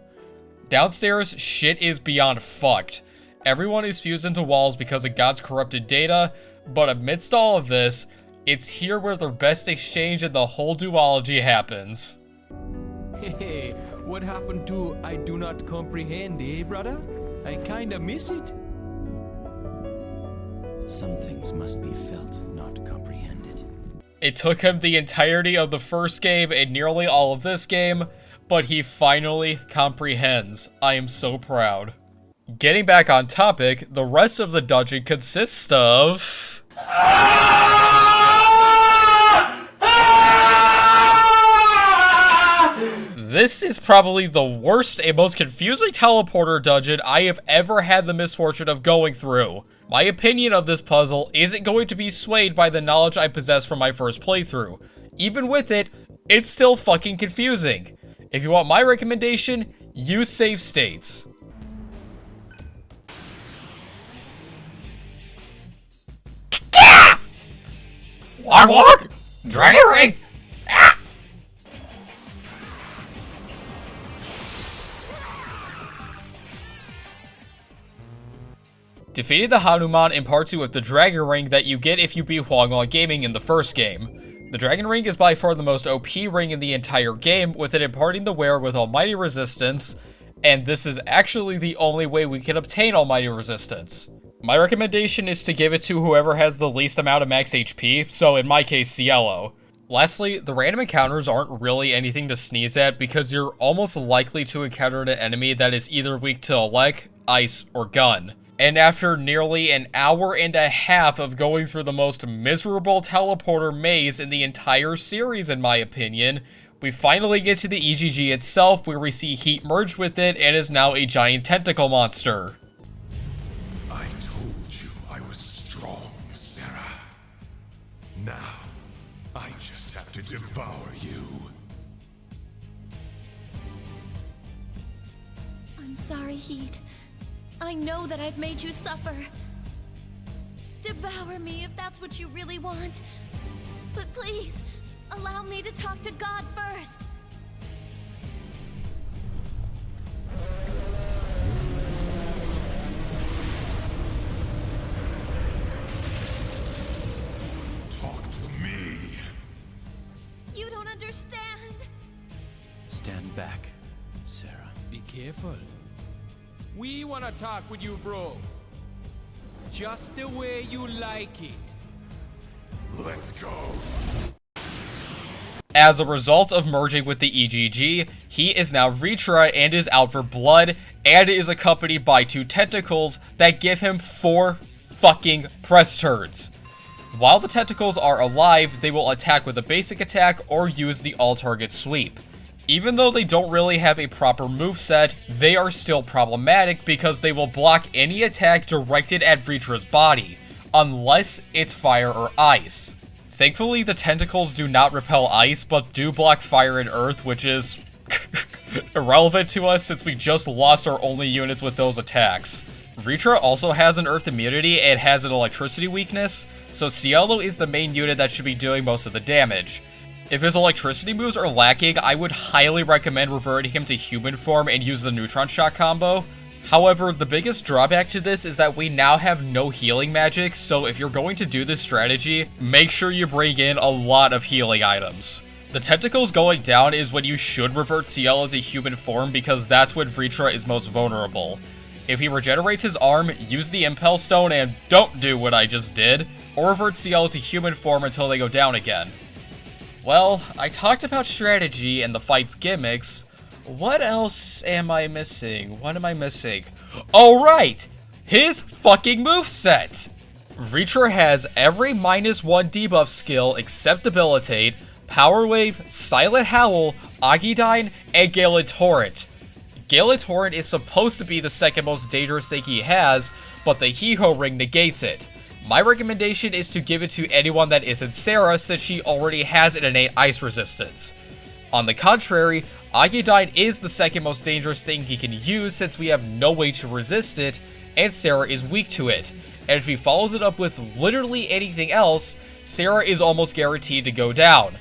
Downstairs, shit is beyond fucked. Everyone is fused into walls because of God's corrupted data, but amidst all of this, it's here where the best exchange in the whole duology happens. Hey, what happened to I do not comprehend, eh, brother? I kinda miss it. Some things must be felt, not comprehended. It took him the entirety of the first game and nearly all of this game, but he finally comprehends. I am so proud. Getting back on topic, the rest of the dungeon consists of... This is probably the worst and most confusing teleporter dungeon I have ever had the misfortune of going through. My opinion of this puzzle isn't going to be swayed by the knowledge I possess from my first playthrough. Even with it, it's still fucking confusing. If you want my recommendation, use save states. Lock! Dragon Ring! Ah! Defeated the Hanuman imparts you with the Dragon Ring that you get if you beat Huanglong Gaming in the first game. The Dragon Ring is by far the most OP ring in the entire game, with it imparting the wearer with Almighty Resistance, and this is actually the only way we can obtain Almighty Resistance. My recommendation is to give it to whoever has the least amount of max HP, so in my case, Cielo. Lastly, the random encounters aren't really anything to sneeze at because you're almost likely to encounter an enemy that is either weak to Elec, Ice, or Gun. And after nearly an hour and a half of going through the most miserable teleporter maze in the entire series, in my opinion, we finally get to the EGG itself, where we see Heat merge with it and is now a giant tentacle monster. I told you I was strong, Sarah. Now, I just have to devour you. I'm sorry, Heat. I know that I've made you suffer. Devour me if that's what you really want. But please, allow me to talk to God first. Talk to me. You don't understand. Stand back, Sarah. Be careful. We wanna talk with you, bro. Just the way you like it. Let's go. As a result of merging with the EGG, he is now Vritra and is out for blood, and is accompanied by 2 tentacles that give him 4 fucking press turns. While the tentacles are alive, they will attack with a basic attack or use the all-target sweep. Even though they don't really have a proper moveset, they are still problematic because they will block any attack directed at Vritra's body, unless it's fire or ice. Thankfully, the tentacles do not repel ice, but do block fire and earth, which is irrelevant to us since we just lost our only units with those attacks. Vritra also has an earth immunity and has an electricity weakness, so Cielo is the main unit that should be doing most of the damage. If his electricity moves are lacking, I would highly recommend reverting him to human form and use the neutron shot combo. However, the biggest drawback to this is that we now have no healing magic, so if you're going to do this strategy, make sure you bring in a lot of healing items. The tentacles going down is when you should revert Cielo to human form because that's when Vritra is most vulnerable. If he regenerates his arm, use the Impel Stone and don't do what I just did, or revert Cielo to human form until they go down again. Well, I talked about strategy and the fight's gimmicks. What else am I missing? What am I missing? Oh right! His fucking moveset! Vritra has every -1 debuff skill except Debilitate, Power Wave, Silent Howl, Agidyne, and Gale and Torrent. Gale and Torrent is supposed to be the second most dangerous thing he has, but the He-Ho ring negates it. My recommendation is to give it to anyone that isn't Sarah since she already has an innate ice resistance. On the contrary, Agidyne is the second most dangerous thing he can use since we have no way to resist it, and Sarah is weak to it, and if he follows it up with literally anything else, Sarah is almost guaranteed to go down.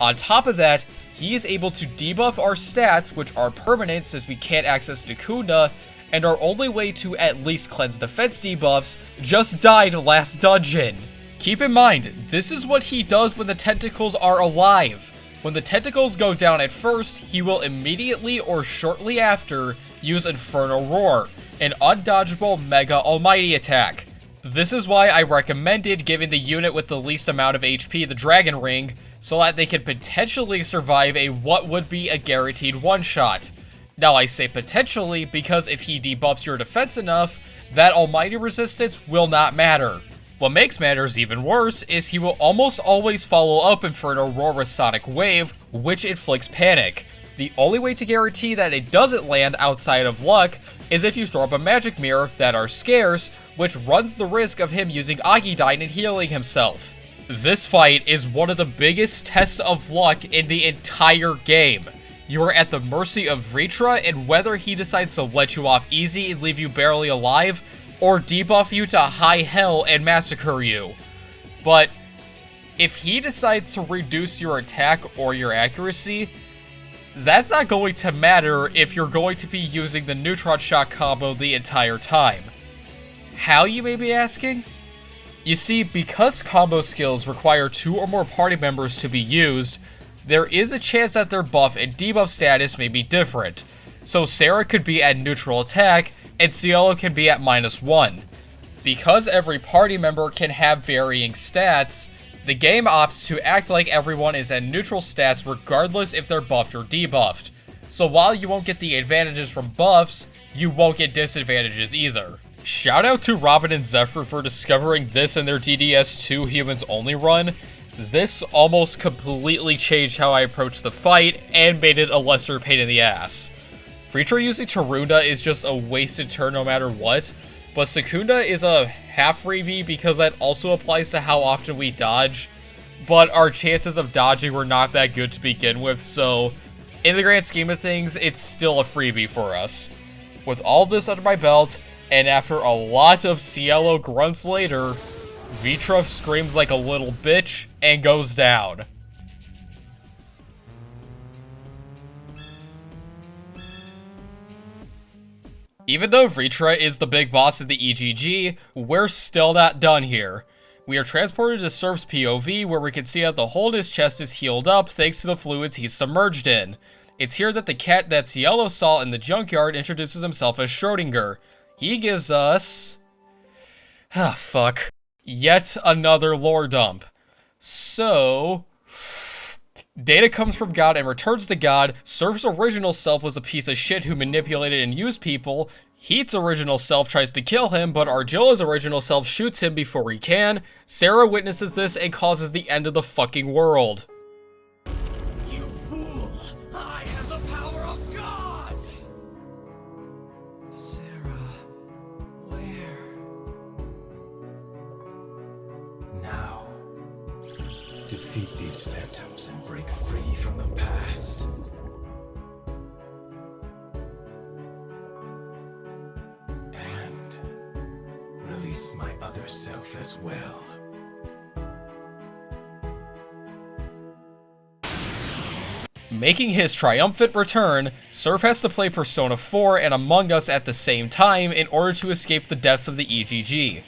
On top of that, he is able to debuff our stats, which are permanent since we can't access Nakuna, and our only way to at least cleanse defense debuffs just died last dungeon. Keep in mind, this is what he does when the tentacles are alive. When the tentacles go down at first, he will immediately or shortly after use Infernal Roar, an undodgeable Mega Almighty attack. This is why I recommended giving the unit with the least amount of HP the Dragon Ring, so that they can potentially survive a what would be a guaranteed one-shot. Now I say potentially because if he debuffs your defense enough, that almighty resistance will not matter. What makes matters even worse is he will almost always follow up Infernal Roar with Sonic Wave, which inflicts panic. The only way to guarantee that it doesn't land outside of luck is if you throw up a magic mirror that are scarce, which runs the risk of him using Agidyne and healing himself. This fight is one of the biggest tests of luck in the entire game. You are at the mercy of Vritra and whether he decides to let you off easy and leave you barely alive, or debuff you to high hell and massacre you. But if he decides to reduce your attack or your accuracy, that's not going to matter if you're going to be using the neutron shot combo the entire time. How, you may be asking? You see, because combo skills require 2 or more party members to be used, there is a chance that their buff and debuff status may be different. So Sarah could be at neutral attack, and Cielo can be at -1. Because every party member can have varying stats, the game opts to act like everyone is at neutral stats regardless if they're buffed or debuffed. So while you won't get the advantages from buffs, you won't get disadvantages either. Shout out to Robin and Zephyr for discovering this in their DDS2 Humans Only run. This almost completely changed how I approached the fight and made it a lesser pain in the ass. Vritra using Tarunda is just a wasted turn no matter what, but Secunda is a half freebie because that also applies to how often we dodge, but our chances of dodging were not that good to begin with, so in the grand scheme of things, it's still a freebie for us. With all this under my belt, and after a lot of Cielo grunts later, Vritra screams like a little bitch and goes down. Even though Vritra is the big boss of the EGG, we're still not done here. We are transported to Surf's POV, where we can see that the hole in his chest is healed up thanks to the fluids he's submerged in. It's here that the cat that Cielo saw in the junkyard introduces himself as Schrodinger. He gives us... yet another lore dump. So... Data comes from God and returns to God. Surf's original self was a piece of shit who manipulated and used people. Heat's original self tries to kill him, but Argilla's original self shoots him before he can. Sarah witnesses this and causes the end of the fucking world. You fool! I have the power of God! Sarah, where? Now, defeat these phantoms and break free from the past. And release my other self as well. Making his triumphant return, Surf has to play Persona 4 and Among Us at the same time in order to escape the depths of the EGG.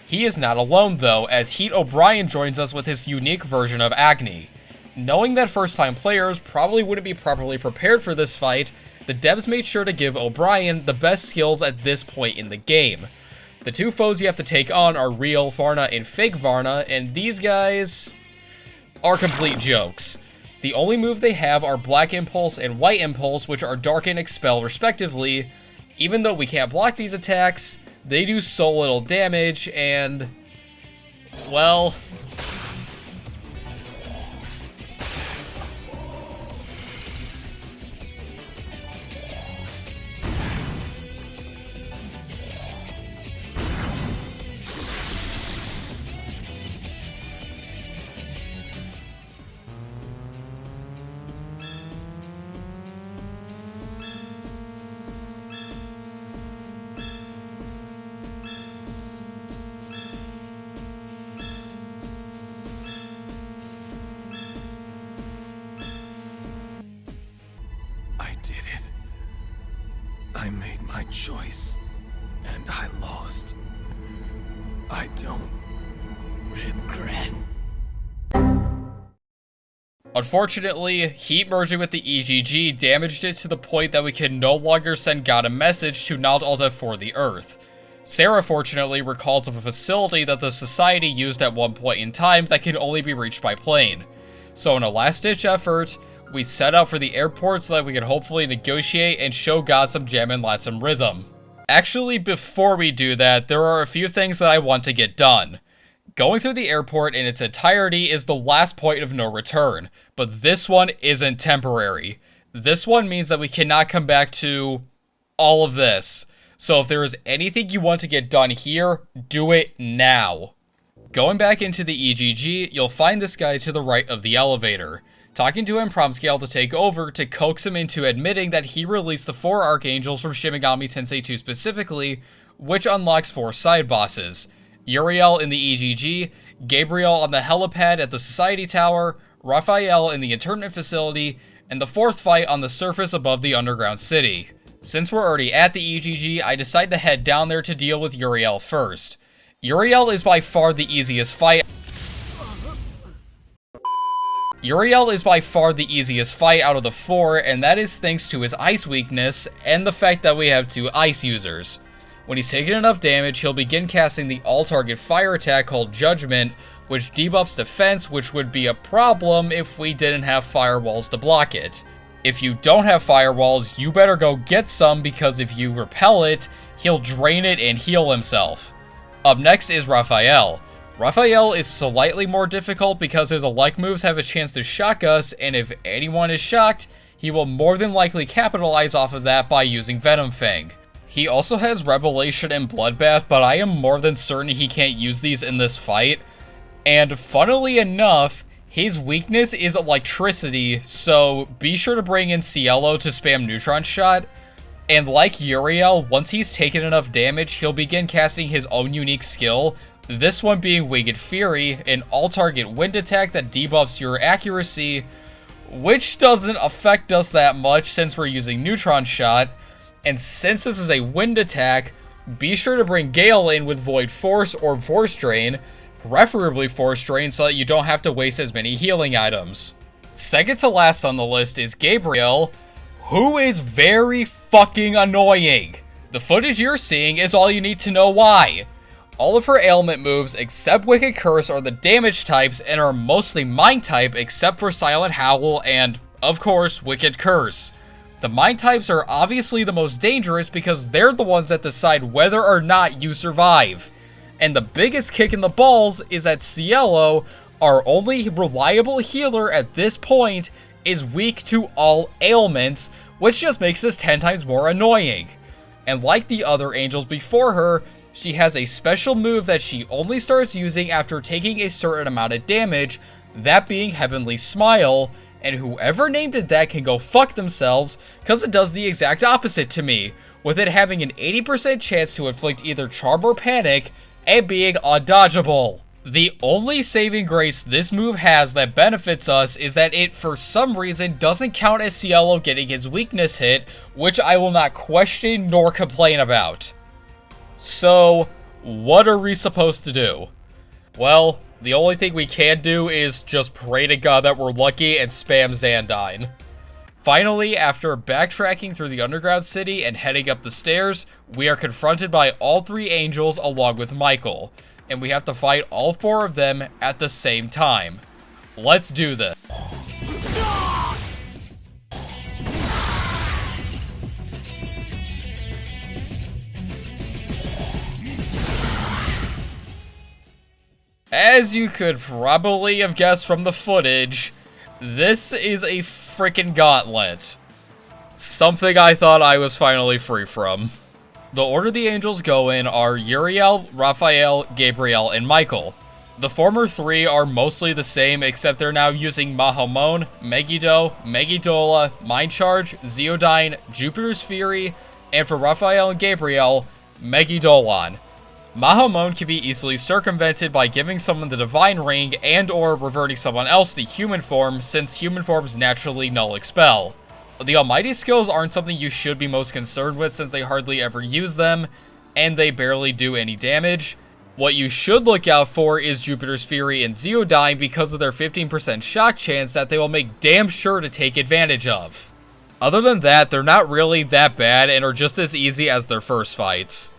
He is not alone though, as Heat O'Brien joins us with his unique version of Agni. Knowing that first-time players probably wouldn't be properly prepared for this fight, the devs made sure to give O'Brien the best skills at this point in the game. The two foes you have to take on are real Varna and fake Varna, and these guys are complete jokes. The only move they have are Black Impulse and White Impulse, which are Dark and Expel respectively. Even though we can't block these attacks, they do so little damage, and... well... I did it. I made my choice, and I lost. I don't regret. Unfortunately, Heat merging with the EGG damaged it to the point that we can no longer send God a message to Nald Alta for the Earth. Sarah fortunately recalls of a facility that the Society used at one point in time that can only be reached by plane. So in a last-ditch effort, we set out for the airport so that we can hopefully negotiate and show God some jam and Latin rhythm. Actually, before we do that, there are a few things that I want to get done. Going through the airport in its entirety is the last point of no return, but this one isn't temporary. This one means that we cannot come back to all of this. So if there is anything you want to get done here, do it now. Going back into the EGG, you'll find this guy to the right of the elevator. Talking to him prompts Gale to take over to coax him into admitting that he released the 4 Archangels from Shin Megami Tensei 2 specifically, which unlocks 4 side bosses. Uriel in the EGG, Gabriel on the helipad at the Society Tower, Raphael in the internment facility, and the 4th fight on the surface above the underground city. Since we're already at the EGG, I decide to head down there to deal with Uriel first. Uriel is by far the easiest fight. Uriel is by far the easiest fight out of the 4, and that is thanks to his ice weakness and the fact that we have 2 ice users. When he's taken enough damage, he'll begin casting the all-target fire attack called Judgment, which debuffs defense, which would be a problem if we didn't have firewalls to block it. If you don't have firewalls, you better go get some, because if you repel it, he'll drain it and heal himself. Up next is Raphael. Raphael is slightly more difficult because his elect moves have a chance to shock us, and if anyone is shocked, he will more than likely capitalize off of that by using Venom Fang. He also has Revelation and Bloodbath, but I am more than certain he can't use these in this fight. And funnily enough, his weakness is electricity, so be sure to bring in Cielo to spam Neutron Shot. And like Uriel, once he's taken enough damage, he'll begin casting his own unique skill, this one being Winged Fury, an all-target wind attack that debuffs your accuracy, which doesn't affect us that much since we're using Neutron Shot. And since this is a wind attack, be sure to bring Gale in with Void Force or Force Drain, preferably Force Drain so that you don't have to waste as many healing items. Second to last on the list is Gabriel, who is very fucking annoying. The footage you're seeing is all you need to know why. All of her ailment moves except Wicked Curse are the damage types and are mostly Mind type except for Silent Howl and, of course, Wicked Curse. The Mind types are obviously the most dangerous because they're the ones that decide whether or not you survive. And the biggest kick in the balls is that Cielo, our only reliable healer at this point, is weak to all ailments, which just makes this 10 times more annoying. And like the other angels before her, she has a special move that she only starts using after taking a certain amount of damage, that being Heavenly Smile, and whoever named it that can go fuck themselves, cause it does the exact opposite to me, with it having an 80% chance to inflict either charm or panic, and being undodgeable. The only saving grace this move has that benefits us is that it, for some reason, doesn't count as Cielo getting his weakness hit, which I will not question nor complain about. So, what are we supposed to do? Well, the only thing we can do is just pray to God that we're lucky and spam Xandine. Finally, after backtracking through the underground city and heading up the stairs, we are confronted by all three angels along with Michael, and we have to fight all four of them at the same time. Let's do this. As you could probably have guessed from the footage, this is a freaking gauntlet. Something I thought I was finally free from. The order the angels go in are Uriel, Raphael, Gabriel, and Michael. The former three are mostly the same, except they're now using Mahamon, Megido, Megidola, Mind Charge, Zeodyne, Jupiter's Fury, and for Raphael and Gabriel, Megidolan. Mahamon can be easily circumvented by giving someone the Divine Ring and or reverting someone else to human form, since human forms naturally null expel. The Almighty skills aren't something you should be most concerned with since they hardly ever use them, and they barely do any damage. What you should look out for is Jupiter's Fury and Zeodyne because of their 15% shock chance that they will make damn sure to take advantage of. Other than that, they're not really that bad and are just as easy as their first fights.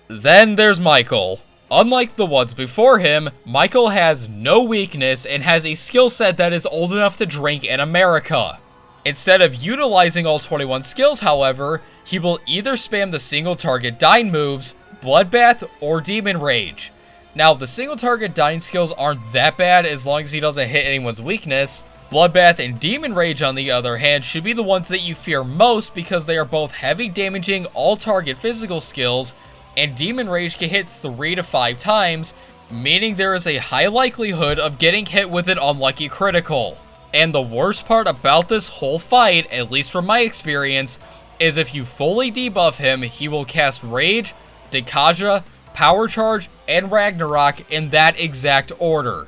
Then there's Michael. Unlike the ones before him, Michael has no weakness and has a skill set that is old enough to drink in America. Instead of utilizing all 21 skills, however, he will either spam the single target Dyne moves, Bloodbath, or Demon Rage. Now, the single target Dyne skills aren't that bad as long as he doesn't hit anyone's weakness. Bloodbath and Demon Rage, on the other hand, should be the ones that you fear most because they are both heavy damaging all target physical skills, and Demon Rage can hit 3 to 5 times, meaning there is a high likelihood of getting hit with an unlucky critical. And the worst part about this whole fight, at least from my experience, is if you fully debuff him, he will cast Rage, Dekaja, Power Charge, and Ragnarok in that exact order.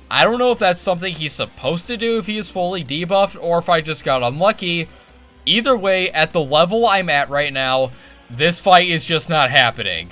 I don't know if that's something he's supposed to do if he is fully debuffed, or if I just got unlucky. Either way, at the level I'm at right now, this fight is just not happening.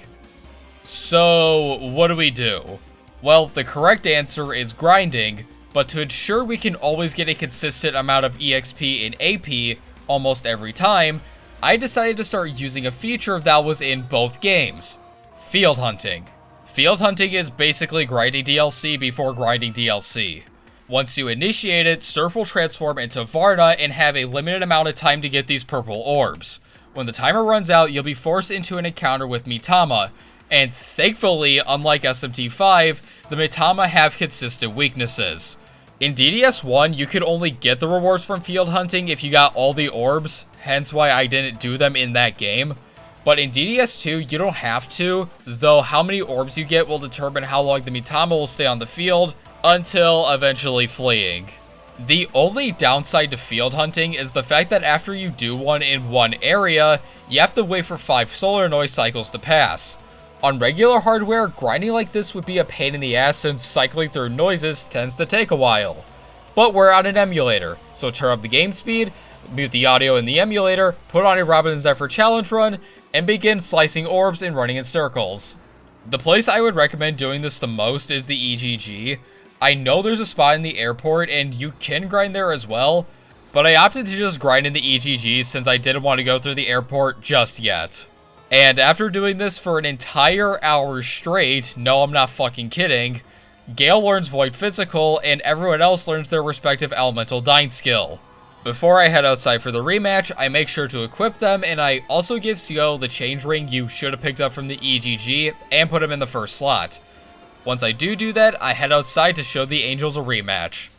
So, what do we do? Well, the correct answer is grinding, but to ensure we can always get a consistent amount of EXP and AP almost every time, I decided to start using a feature that was in both games: Field Hunting. Field Hunting is basically grinding DLC before grinding DLC. Once you initiate it, Surf will transform into Varna and have a limited amount of time to get these purple orbs. When the timer runs out, you'll be forced into an encounter with Mitama, and thankfully, unlike SMT5, the Mitama have consistent weaknesses. In DDS1, you could only get the rewards from field hunting if you got all the orbs, hence why I didn't do them in that game. But in DDS2, you don't have to, though how many orbs you get will determine how long the Mitama will stay on the field, until eventually fleeing. The only downside to field hunting is the fact that after you do one in one area, you have to wait for 5 solar noise cycles to pass. On regular hardware, grinding like this would be a pain in the ass since cycling through noises tends to take a while. But we're on an emulator, so turn up the game speed, mute the audio in the emulator, put on a Robin Zephyr challenge run, and begin slicing orbs and running in circles. The place I would recommend doing this the most is the EGG. I know there's a spot in the airport and you can grind there as well, but I opted to just grind in the EGG since I didn't want to go through the airport just yet. And after doing this for an entire hour straight, no, I'm not fucking kidding, Gale learns Void Physical and everyone else learns their respective Elemental Dying skill. Before I head outside for the rematch, I make sure to equip them, and I also give CO the change ring you should have picked up from the EGG and put him in the first slot. Once I do that, I head outside to show the Angels a rematch.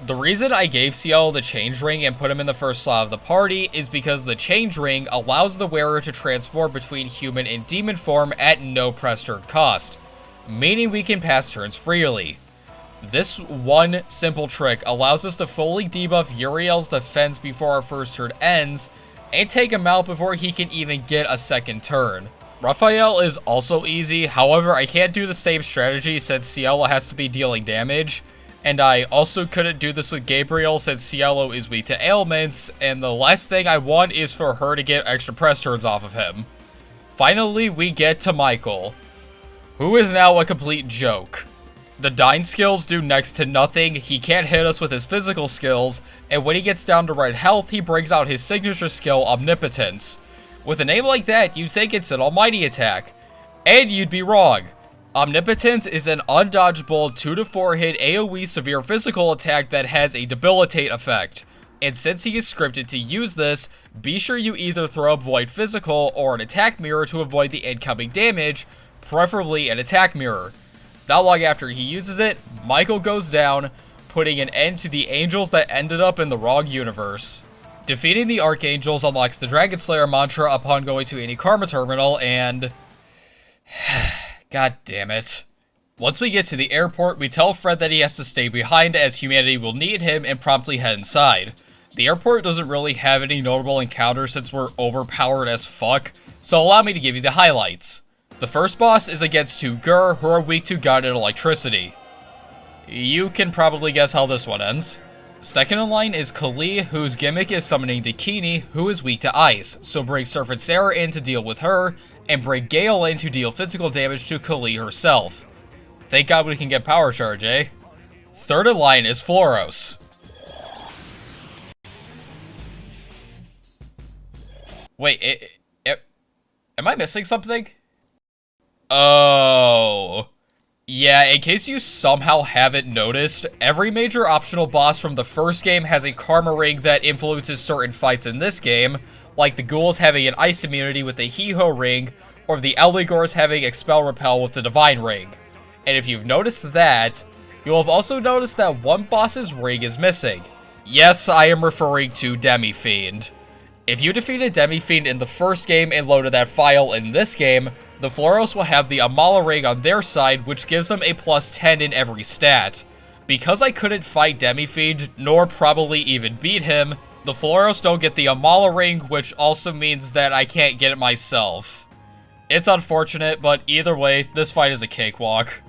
The reason I gave CO the change ring and put him in the first slot of the party is because the change ring allows the wearer to transform between human and demon form at no press turn cost, meaning we can pass turns freely. This one simple trick allows us to fully debuff Uriel's defense before our first turn ends, and take him out before he can even get a second turn. Raphael is also easy, however I can't do the same strategy since Cielo has to be dealing damage, and I also couldn't do this with Gabriel since Cielo is weak to ailments, and the last thing I want is for her to get extra press turns off of him. Finally, we get to Michael, who is now a complete joke. The Dying skills do next to nothing, he can't hit us with his physical skills, and when he gets down to red health, he brings out his signature skill, Omnipotence. With a name like that, you'd think it's an almighty attack. And you'd be wrong. Omnipotence is an undodgeable 2-4 hit AoE severe physical attack that has a debilitate effect. And since he is scripted to use this, be sure you either throw up Void Physical or an attack mirror to avoid the incoming damage, preferably an attack mirror. Not long after he uses it, Michael goes down, putting an end to the Angels that ended up in the wrong universe. Defeating the Archangels unlocks the Dragon Slayer mantra upon going to any Karma Terminal, and... God damn it. Once we get to the airport, we tell Fred that he has to stay behind as humanity will need him and promptly head inside. The airport doesn't really have any notable encounters since we're overpowered as fuck, so allow me to give you the highlights. The first boss is against 2 Gur, who are weak to God and electricity. You can probably guess how this one ends. Second in line is Kali, whose gimmick is summoning Dakini, who is weak to ice, so bring Surf and Sarah in to deal with her, and bring Gale in to deal physical damage to Kali herself. Thank God we can get power charge, eh? Third in line is Floros. Wait, am I missing something? Oh. Yeah, in case you somehow haven't noticed, every major optional boss from the first game has a karma ring that influences certain fights in this game, like the ghouls having an ice immunity with the He-Ho ring, or the Eligors having expel repel with the divine ring. And if you've noticed that, you'll have also noticed that one boss's ring is missing. Yes, I am referring to Demi-Fiend. If you defeated Demi-Fiend in the first game and loaded that file in this game, the Floros will have the Amala ring on their side, which gives them a plus 10 in every stat. Because I couldn't fight Demi-Fiend, nor probably even beat him, the Floros don't get the Amala ring, which also means that I can't get it myself. It's unfortunate, but either way, this fight is a cakewalk.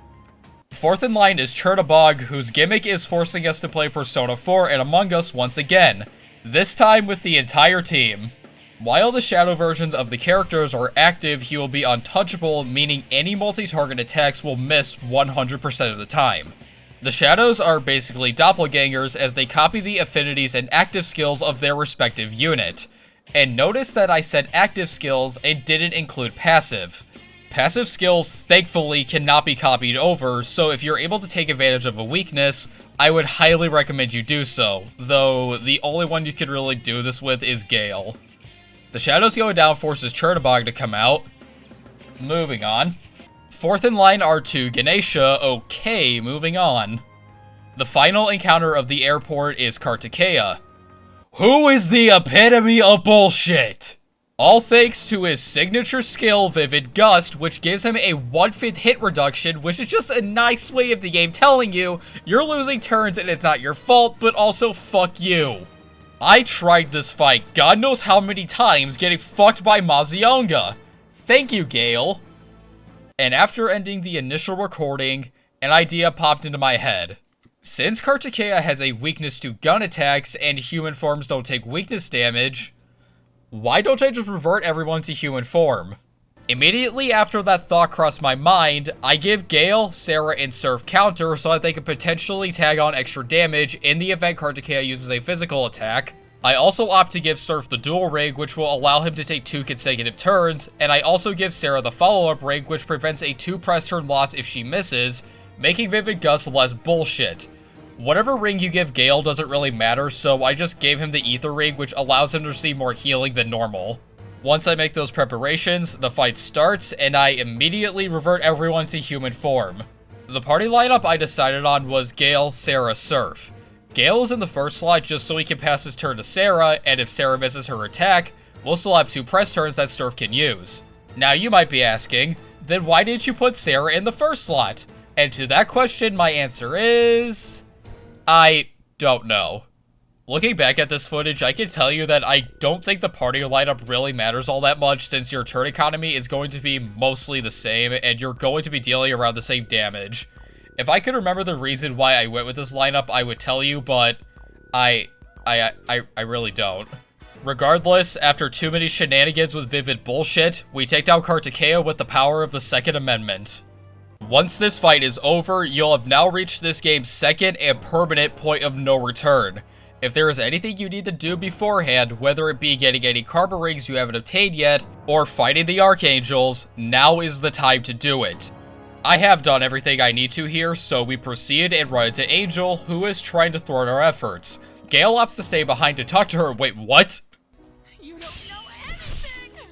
Fourth in line is Chernabog, whose gimmick is forcing us to play Persona 4 and Among Us once again, this time with the entire team. While the shadow versions of the characters are active, he will be untouchable, meaning any multi-target attacks will miss 100% of the time. The shadows are basically doppelgangers as they copy the affinities and active skills of their respective unit. And notice that I said active skills and didn't include passive. Passive skills, thankfully, cannot be copied over, so if you're able to take advantage of a weakness, I would highly recommend you do so, though the only one you could really do this with is Gale. The shadows going down forces Chernabog to come out. Moving on. Fourth in line are 2 Ganesha. Okay, moving on. The final encounter of the airport is Kartikeya, who is the epitome of bullshit. All thanks to his signature skill, Vivid Gust, which gives him a 1/5 hit reduction, which is just a nice way of the game telling you you're losing turns and it's not your fault, but also fuck you. I tried this fight God knows how many times, getting fucked by Mazionga. Thank you, Gale. And after ending the initial recording, an idea popped into my head. Since Kartikeya has a weakness to gun attacks and human forms don't take weakness damage, why don't I just revert everyone to human form? Immediately after that thought crossed my mind, I give Gale, Sarah, and Surf counter so that they can potentially tag on extra damage in the event Kartikeya uses a physical attack. I also opt to give Surf the dual rig, which will allow him to take 2 consecutive turns, and I also give Sarah the follow-up rig, which prevents a 2 press turn loss if she misses, making Vivid Gust less bullshit. Whatever ring you give Gale doesn't really matter, so I just gave him the Ether ring, which allows him to receive more healing than normal. Once I make those preparations, the fight starts, and I immediately revert everyone to human form. The party lineup I decided on was Gale, Sarah, Surf. Gale is in the first slot just so he can pass his turn to Sarah, and if Sarah misses her attack, we'll still have 2 press turns that Surf can use. Now you might be asking, then why didn't you put Sarah in the first slot? And to that question, my answer is... I don't know. Looking back at this footage, I can tell you that I don't think the party lineup really matters all that much since your turn economy is going to be mostly the same and you're going to be dealing around the same damage. If I could remember the reason why I went with this lineup, I would tell you, but I really don't. Regardless, after too many shenanigans with Vivid bullshit, we take down Kartikeya with the power of the Second Amendment. Once this fight is over, you'll have now reached this game's second and permanent point of no return. If there is anything you need to do beforehand, whether it be getting any karma rings you haven't obtained yet, or fighting the Archangels, now is the time to do it. I have done everything I need to here, so we proceed and run into Angel, who is trying to thwart our efforts. Gale opts to stay behind to talk to her. Wait, what? You don't know anything!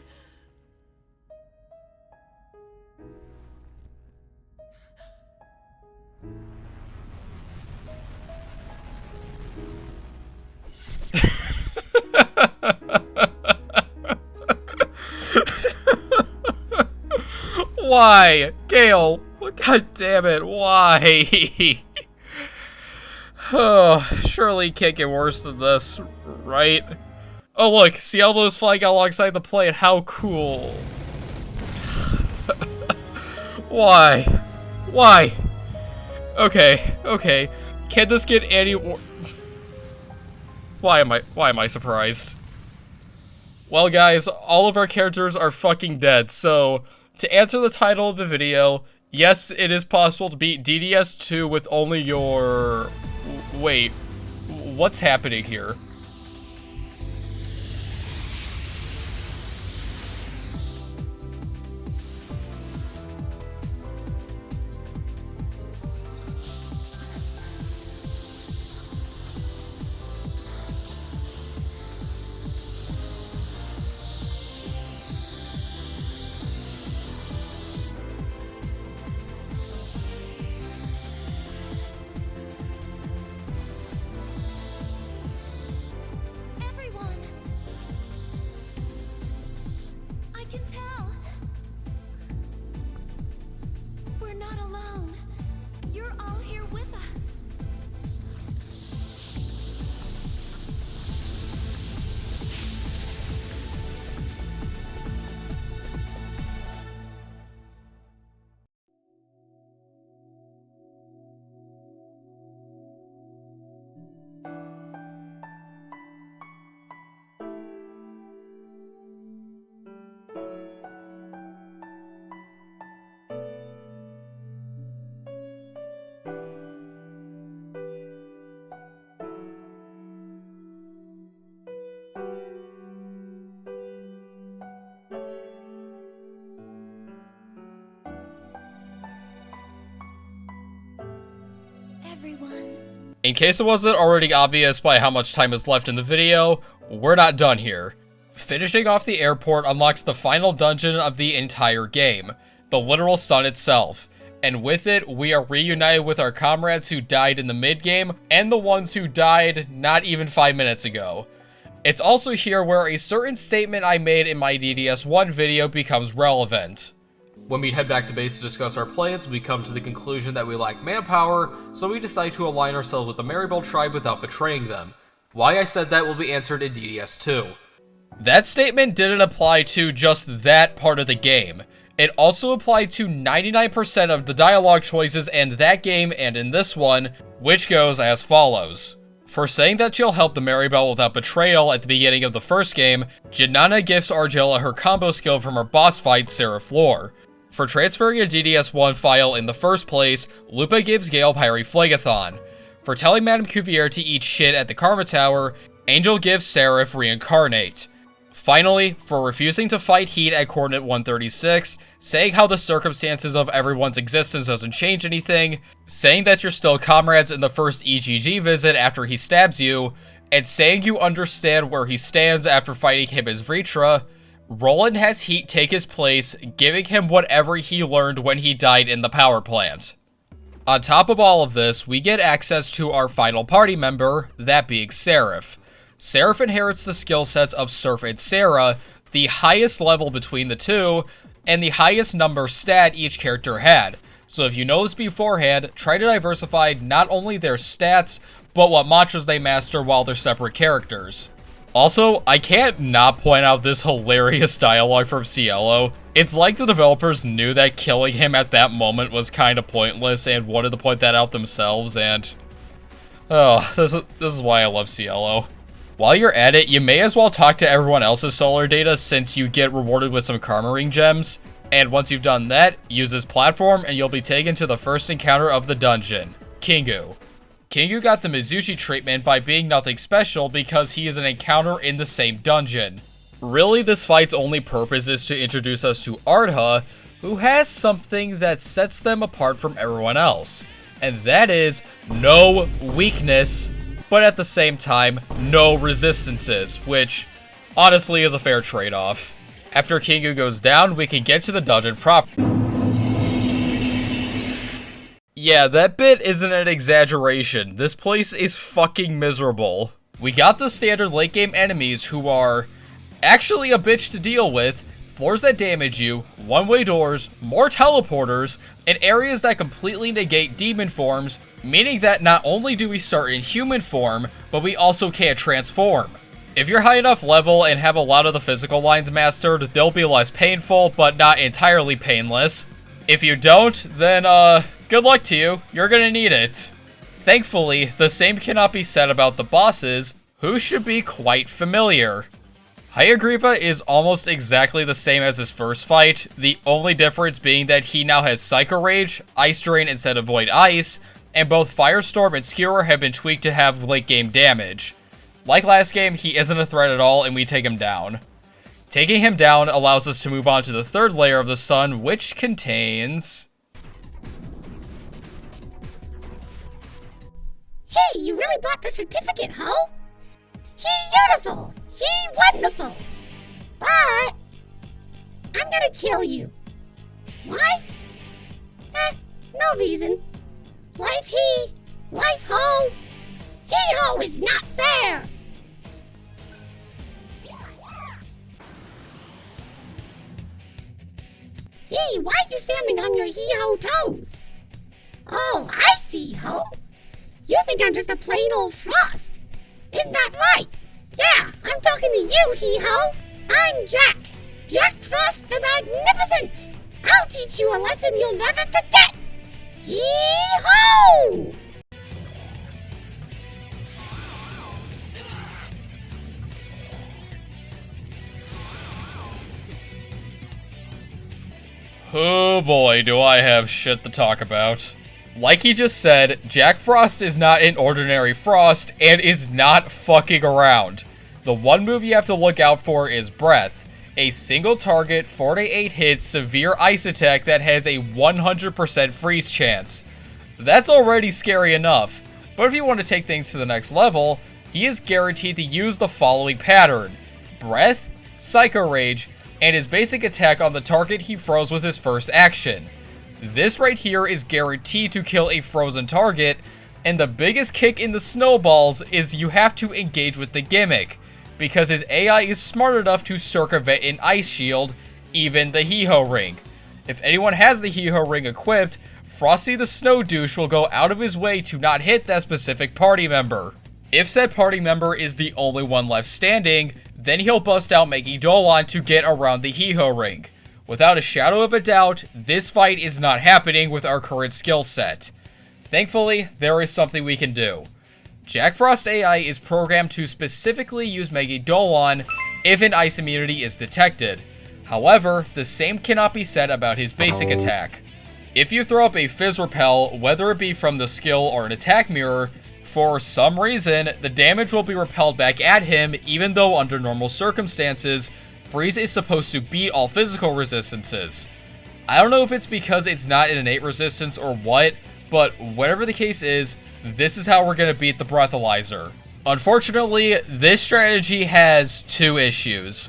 Why? Gale, god damn it, why? Oh, surely it can't get worse than this, right? Oh look, see all those flying alongside the plane, how cool. Why? Why? Okay. Can this get any more? Why am I surprised? Well guys, all of our characters are fucking dead, so to answer the title of the video, yes, it is possible to beat DDS2 with only your... Wait, what's happening here? In case it wasn't already obvious by how much time is left in the video, we're not done here. Finishing off the airport unlocks the final dungeon of the entire game, the literal sun itself, and with it, we are reunited with our comrades who died in the mid-game, and the ones who died not even 5 minutes ago. It's also here where a certain statement I made in my DDS1 video becomes relevant. When we head back to base to discuss our plans, we come to the conclusion that we lack manpower, so we decide to align ourselves with the Meeeeaaaat tribe without betraying them. Why I said that will be answered in DDS2. That statement didn't apply to just that part of the game. It also applied to 99% of the dialogue choices in that game and in this one, which goes as follows. For saying that she'll help the Meeeeaaaat without betrayal at the beginning of the first game, Janana gifts Argilla her combo skill from her boss fight, Seraph Lore. For transferring a DDS1 file in the first place, Lupa gives Gale Pyre Phlegathon. For telling Madame Cuvier to eat shit at the Karma Tower, Angel gives Seraph Reincarnate. Finally, for refusing to fight Heat at coordinate 136, saying how the circumstances of everyone's existence doesn't change anything, saying that you're still comrades in the first EGG visit after he stabs you, and saying you understand where he stands after fighting him as Vritra, Roland has Heat take his place, giving him whatever he learned when he died in the power plant. On top of all of this, we get access to our final party member, that being Seraph. Seraph inherits the skill sets of Surf and Sarah, the highest level between the two, and the highest number stat each character had. So if you know this beforehand, try to diversify not only their stats, but what mantras they master while they're separate characters. Also, I can't not point out this hilarious dialogue from Cielo. It's like the developers knew that killing him at that moment was kind of pointless and wanted to point that out themselves, and... oh, this is why I love Cielo. While you're at it, you may as well talk to everyone else's solar data since you get rewarded with some Karma Ring gems. And once you've done that, use this platform and you'll be taken to the first encounter of the dungeon, Kingu. Kingu got the Mizuchi treatment by being nothing special because he is an encounter in the same dungeon. Really, this fight's only purpose is to introduce us to Arda, who has something that sets them apart from everyone else. And that is no weakness, but at the same time, no resistances, which honestly is a fair trade-off. After Kingu goes down, we can get to the dungeon proper. Yeah, that bit isn't an exaggeration. This place is fucking miserable. We got the standard late game enemies who are actually a bitch to deal with, floors that damage you, one-way doors, more teleporters, and areas that completely negate demon forms, meaning that not only do we start in human form, but we also can't transform. If you're high enough level and have a lot of the physical lines mastered, they'll be less painful, but not entirely painless. If you don't, then good luck to you, you're gonna need it. Thankfully, the same cannot be said about the bosses, who should be quite familiar. Hayagriva is almost exactly the same as his first fight, the only difference being that he now has Psycho Rage, Ice Drain instead of Void Ice, and both Firestorm and Skewer have been tweaked to have late game damage. Like last game, he isn't a threat at all and we take him down. Taking him down allows us to move on to the third layer of the sun, which contains... Hey, you really bought the certificate, ho? He beautiful! He wonderful! But... I'm gonna kill you. Why? No reason. Life he, life ho. He ho is not fair! Hey, why are you standing on your hee-ho toes? Oh, I see, ho. You think I'm just a plain old Frost. Isn't that right? Yeah, I'm talking to you, hee-ho. I'm Jack. Jack Frost the Magnificent. I'll teach you a lesson you'll never forget. Hee-ho! Oh boy, do I have shit to talk about. Like he just said, Jack Frost is not an ordinary Frost and is not fucking around. The one move you have to look out for is Breath, a single target 4 to 8 hit severe ice attack that has a 100% freeze chance. That's already scary enough, but if you want to take things to the next level, he is guaranteed to use the following pattern: Breath, Psycho Rage, and his basic attack on the target he froze with his first action. This right here is guaranteed to kill a frozen target, and the biggest kick in the snowballs is you have to engage with the gimmick, because his AI is smart enough to circumvent an ice shield, even the He-Ho ring. If anyone has the He-Ho ring equipped, Frosty the Snow Douche will go out of his way to not hit that specific party member. If said party member is the only one left standing, then he'll bust out Megido to get around the He-Ho ring. Without a shadow of a doubt, this fight is not happening with our current skill set. Thankfully, there is something we can do. Jack Frost AI is programmed to specifically use Megido if an ice immunity is detected. However, the same cannot be said about his basic attack. If you throw up a Fizz Repel, whether it be from the skill or an attack mirror, for some reason, the damage will be repelled back at him even though under normal circumstances, Freeze is supposed to beat all physical resistances. I don't know if it's because it's not an innate resistance or what, but whatever the case is, this is how we're going to beat the Breathalyzer. Unfortunately, this strategy has two issues.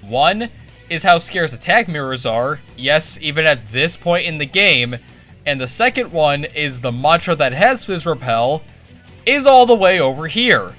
One is how scarce attack mirrors are, yes, even at this point in the game, and the second one is the mantra that has Fizz Repel is all the way over here.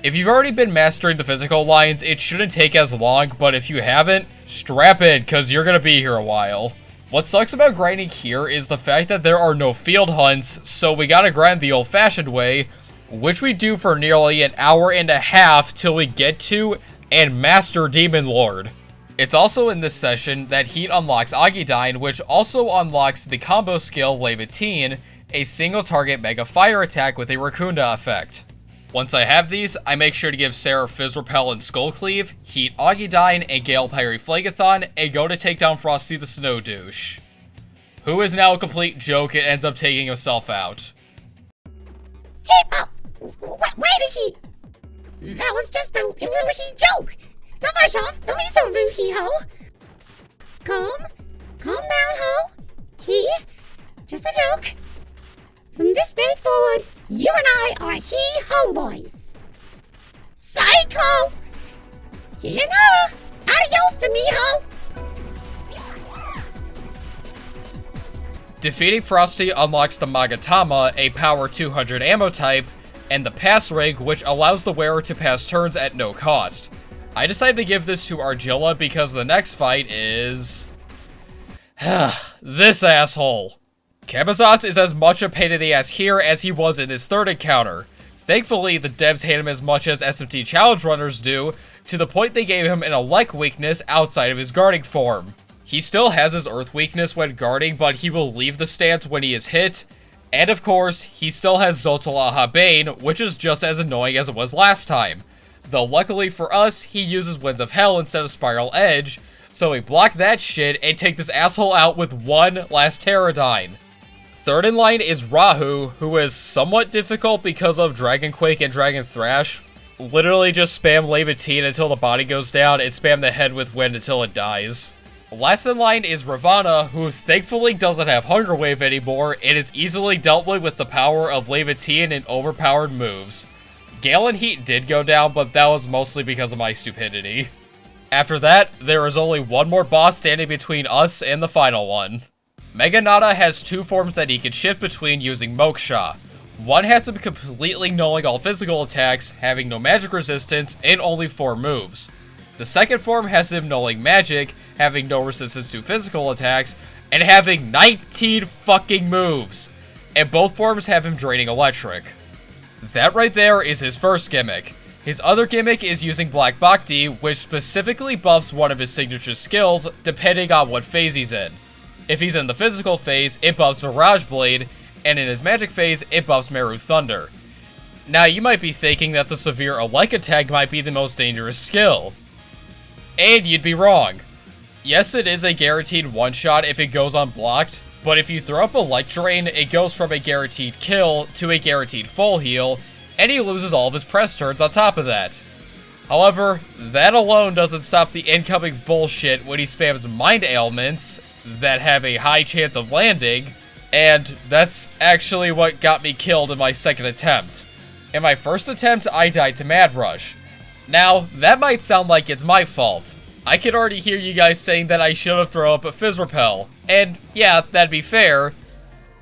If you've already been mastering the physical lines, it shouldn't take as long, but if you haven't, strap in, cause you're gonna be here a while. What sucks about grinding here is the fact that there are no field hunts, so we gotta grind the old-fashioned way, which we do for nearly an hour and a half till we get to and master Demon Lord. It's also in this session that Heat unlocks Agidyne, which also unlocks the combo skill Levitine, a single target mega fire attack with a Raccoonda effect. Once I have these, I make sure to give Sarah Fizz Repel and Skull Cleave, Heat Agidyne, and Gale Pyre Phlegathon, and go to take down Frosty the Snow Douche, who is now a complete joke and ends up taking himself out. Hey, wait a Heat! That was just a little Heat joke! Don't rush off! Don't be so rude, He-Ho! Calm down, Ho! Just a joke. From this day forward, you and I are He-Homeboys. Psycho! Sayonara! Adios, amigo! Defeating Frosty unlocks the Magatama, a power 200 ammo type, and the Pass Rig, which allows the wearer to pass turns at no cost. I decided to give this to Argilla because the next fight is... this asshole. Camazotz is as much a pain in the ass here as he was in his third encounter. Thankfully, the devs hate him as much as SMT challenge runners do, to the point they gave him an elect weakness outside of his guarding form. He still has his earth weakness when guarding, but he will leave the stance when he is hit. And of course, he still has Zotalaha Bane, which is just as annoying as it was last time. Though luckily for us, he uses Winds of Hell instead of Spiral Edge, so we block that shit and take this asshole out with one last Pterodyne. Third in line is Rahu, who is somewhat difficult because of Dragon Quake and Dragon Thrash. Literally just spam Levitine until the body goes down and spam the head with Wind until it dies. Last in line is Ravana, who thankfully doesn't have Hunger Wave anymore and is easily dealt with the power of Levitine and overpowered moves. Gale and Heat did go down, but that was mostly because of my stupidity. After that, there is only one more boss standing between us and the final one. Mega Nada has two forms that he can shift between using Moksha. One has him completely nulling all physical attacks, having no magic resistance, and only 4 moves. The second form has him nulling magic, having no resistance to physical attacks, and having 19 fucking moves. And both forms have him draining electric. That right there is his first gimmick. His other gimmick is using Black Bhakti, which specifically buffs one of his signature skills, depending on what phase he's in. If he's in the physical phase, it buffs Mirage Blade, and in his magic phase, it buffs Meru Thunder. Now, you might be thinking that the Severe Elect Attack might be the most dangerous skill. And you'd be wrong. Yes, it is a guaranteed one-shot if it goes unblocked, but if you throw up Elect Drain, it goes from a guaranteed kill to a guaranteed full heal, and he loses all of his press turns on top of that. However, that alone doesn't stop the incoming bullshit when he spams Mind Ailments that have a high chance of landing, and that's actually what got me killed in my second attempt. In my first attempt, I died to Mad Rush. Now, that might sound like it's my fault. I could already hear you guys saying that I should have thrown up a Fizz Repel, and yeah, that'd be fair.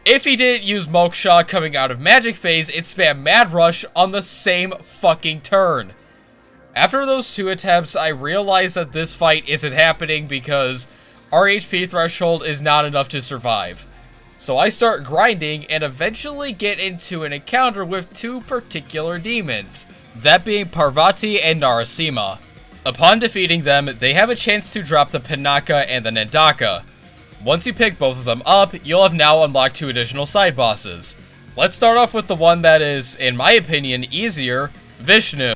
If he didn't use Moksha coming out of Magic Phase, it spammed Mad Rush on the same fucking turn. After those 2 attempts, I realized that this fight isn't happening because our HP threshold is not enough to survive. So I start grinding and eventually get into an encounter with 2 particular demons, that being Parvati and Narasimha. Upon defeating them, they have a chance to drop the Pinaka and the Nandaka. Once you pick both of them up, you'll have now unlocked 2 additional side bosses. Let's start off with the one that is, in my opinion, easier, Vishnu.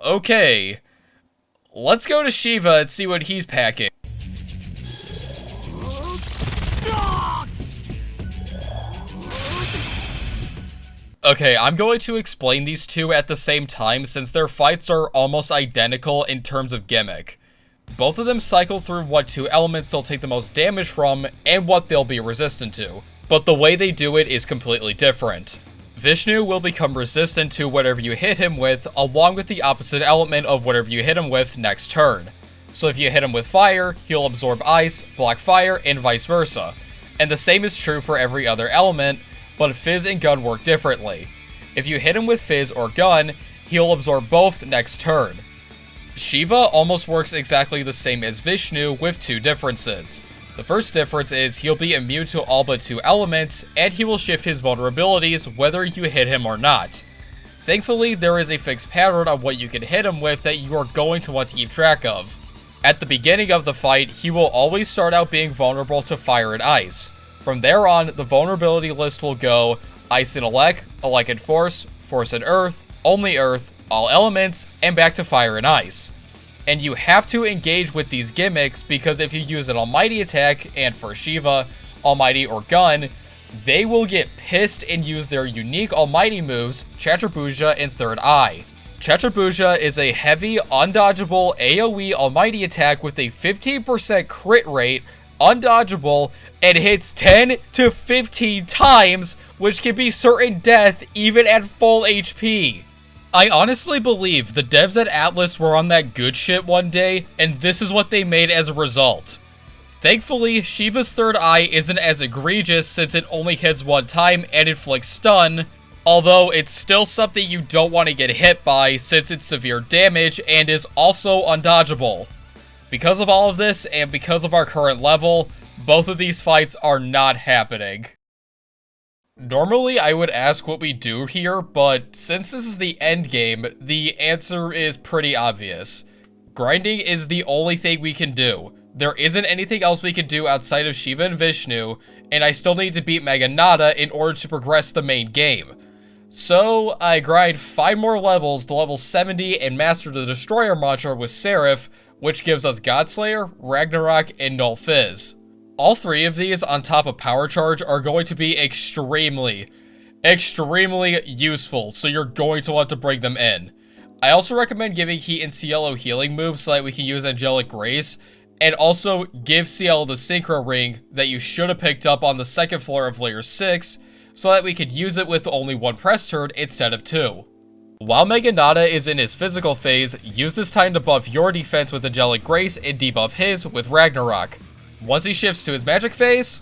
Okay. Let's go to Shiva and see what he's packing. Okay, I'm going to explain these 2 at the same time since their fights are almost identical in terms of gimmick. Both of them cycle through what 2 elements they'll take the most damage from and what they'll be resistant to, but the way they do it is completely different. Vishnu will become resistant to whatever you hit him with, along with the opposite element of whatever you hit him with next turn. So if you hit him with fire, he'll absorb ice, block fire, and vice versa. And the same is true for every other element, but Fizz and Gun work differently. If you hit him with Fizz or Gun, he'll absorb both next turn. Shiva almost works exactly the same as Vishnu with 2 differences. The first difference is he'll be immune to all but 2 elements, and he will shift his vulnerabilities whether you hit him or not. Thankfully, there is a fixed pattern on what you can hit him with that you are going to want to keep track of. At the beginning of the fight, he will always start out being vulnerable to fire and ice. From there on, the vulnerability list will go Ice and Elec and Force, Force and Earth, only Earth, all elements, and back to fire and ice. And you have to engage with these gimmicks because if you use an Almighty attack, and for Shiva, Almighty or Gun, they will get pissed and use their unique Almighty moves, Chaturbhuja and Third Eye. Chaturbhuja is a heavy, undodgeable AoE Almighty attack with a 15% crit rate, undodgeable, and hits 10 to 15 times, which can be certain death even at full HP. I honestly believe the devs at Atlas were on that good shit one day, and this is what they made as a result. Thankfully, Shiva's Third Eye isn't as egregious since it only hits 1 time and inflicts stun, although it's still something you don't want to get hit by since it's severe damage and is also undodgeable. Because of all of this, and because of our current level, both of these fights are not happening. Normally, I would ask what we do here, but since this is the end game, the answer is pretty obvious. Grinding is the only thing we can do. There isn't anything else we can do outside of Shiva and Vishnu, and I still need to beat Megido in order to progress the main game. So, I grind 5 more levels to level 70 and master the Destroyer mantra with Seraph, which gives us Godslayer, Ragnarok, and Null Fizz. All 3 of these on top of Power Charge are going to be extremely useful, so you're going to want to bring them in. I also recommend giving Heat and Cielo healing moves so that we can use Angelic Grace, and also give Cielo the Synchro Ring that you should have picked up on the 2nd floor of Layer 6, so that we could use it with only 1 press turn instead of 2. While Megido is in his physical phase, use this time to buff your defense with Angelic Grace and debuff his with Ragnarok. Once he shifts to his magic phase,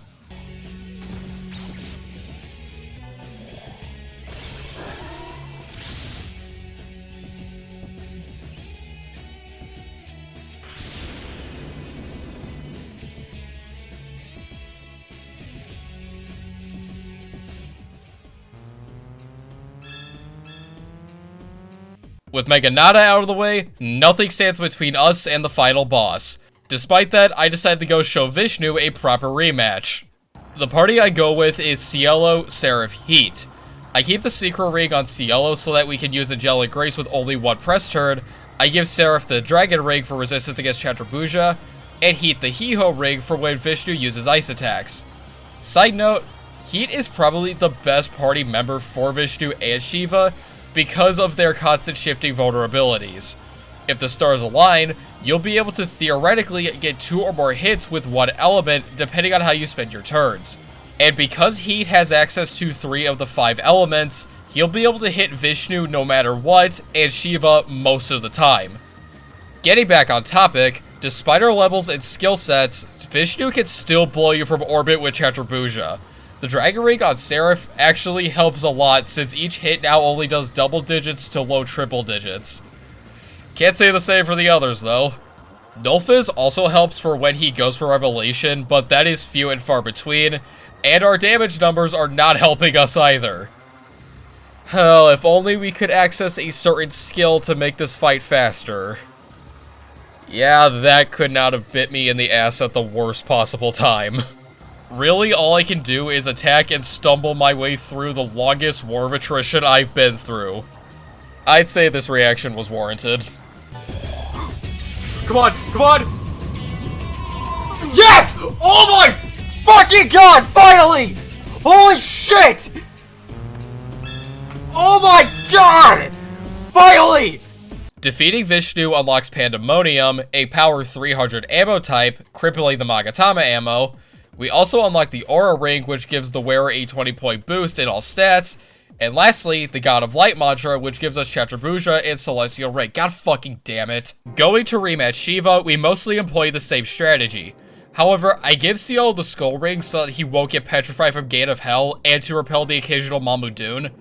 with Megido out of the way, nothing stands between us and the final boss. Despite that, I decided to go show Vishnu a proper rematch. The party I go with is Cielo, Seraph, Heat. I keep the Secret Ring on Cielo so that we can use Angelic Grace with only 1 press turn. I give Seraph the Dragon Ring for resistance against Chaturbhuja, and Heat the He-Ho Ring for when Vishnu uses ice attacks. Side note, Heat is probably the best party member for Vishnu and Shiva because of their constant shifting vulnerabilities. If the stars align, you'll be able to theoretically get 2 or more hits with 1 element depending on how you spend your turns. And because Heat has access to 3 of the 5 elements, he'll be able to hit Vishnu no matter what, and Shiva most of the time. Getting back on topic, despite our levels and skill sets, Vishnu can still blow you from orbit with Chaturbhuja. The Dragon Ring on Seraph actually helps a lot since each hit now only does double digits to low triple digits. Can't say the same for the others though. Nulfis also helps for when he goes for Revelation, but that is few and far between, and our damage numbers are not helping us either. Hell, if only we could access a certain skill to make this fight faster. Yeah, that could not have bit me in the ass at the worst possible time. Really, all I can do is attack and stumble my way through the longest war of attrition I've been through. I'd say this reaction was warranted. Come on, come on! Yes! Oh my fucking god, finally! Holy shit! Oh my god! Finally! Defeating Vishnu unlocks Pandemonium, a power 300 ammo type, crippling the Magatama ammo. We also unlock the Aura Ring, which gives the wearer a 20-point boost in all stats. And lastly, the God of Light mantra, which gives us Chaturbuja and Celestial Ray. God fucking damn it. Going to rematch Shiva, we mostly employ the same strategy. However, I give Ciel the Skull Ring so that he won't get petrified from Gate of Hell and to repel the occasional Mamudoon.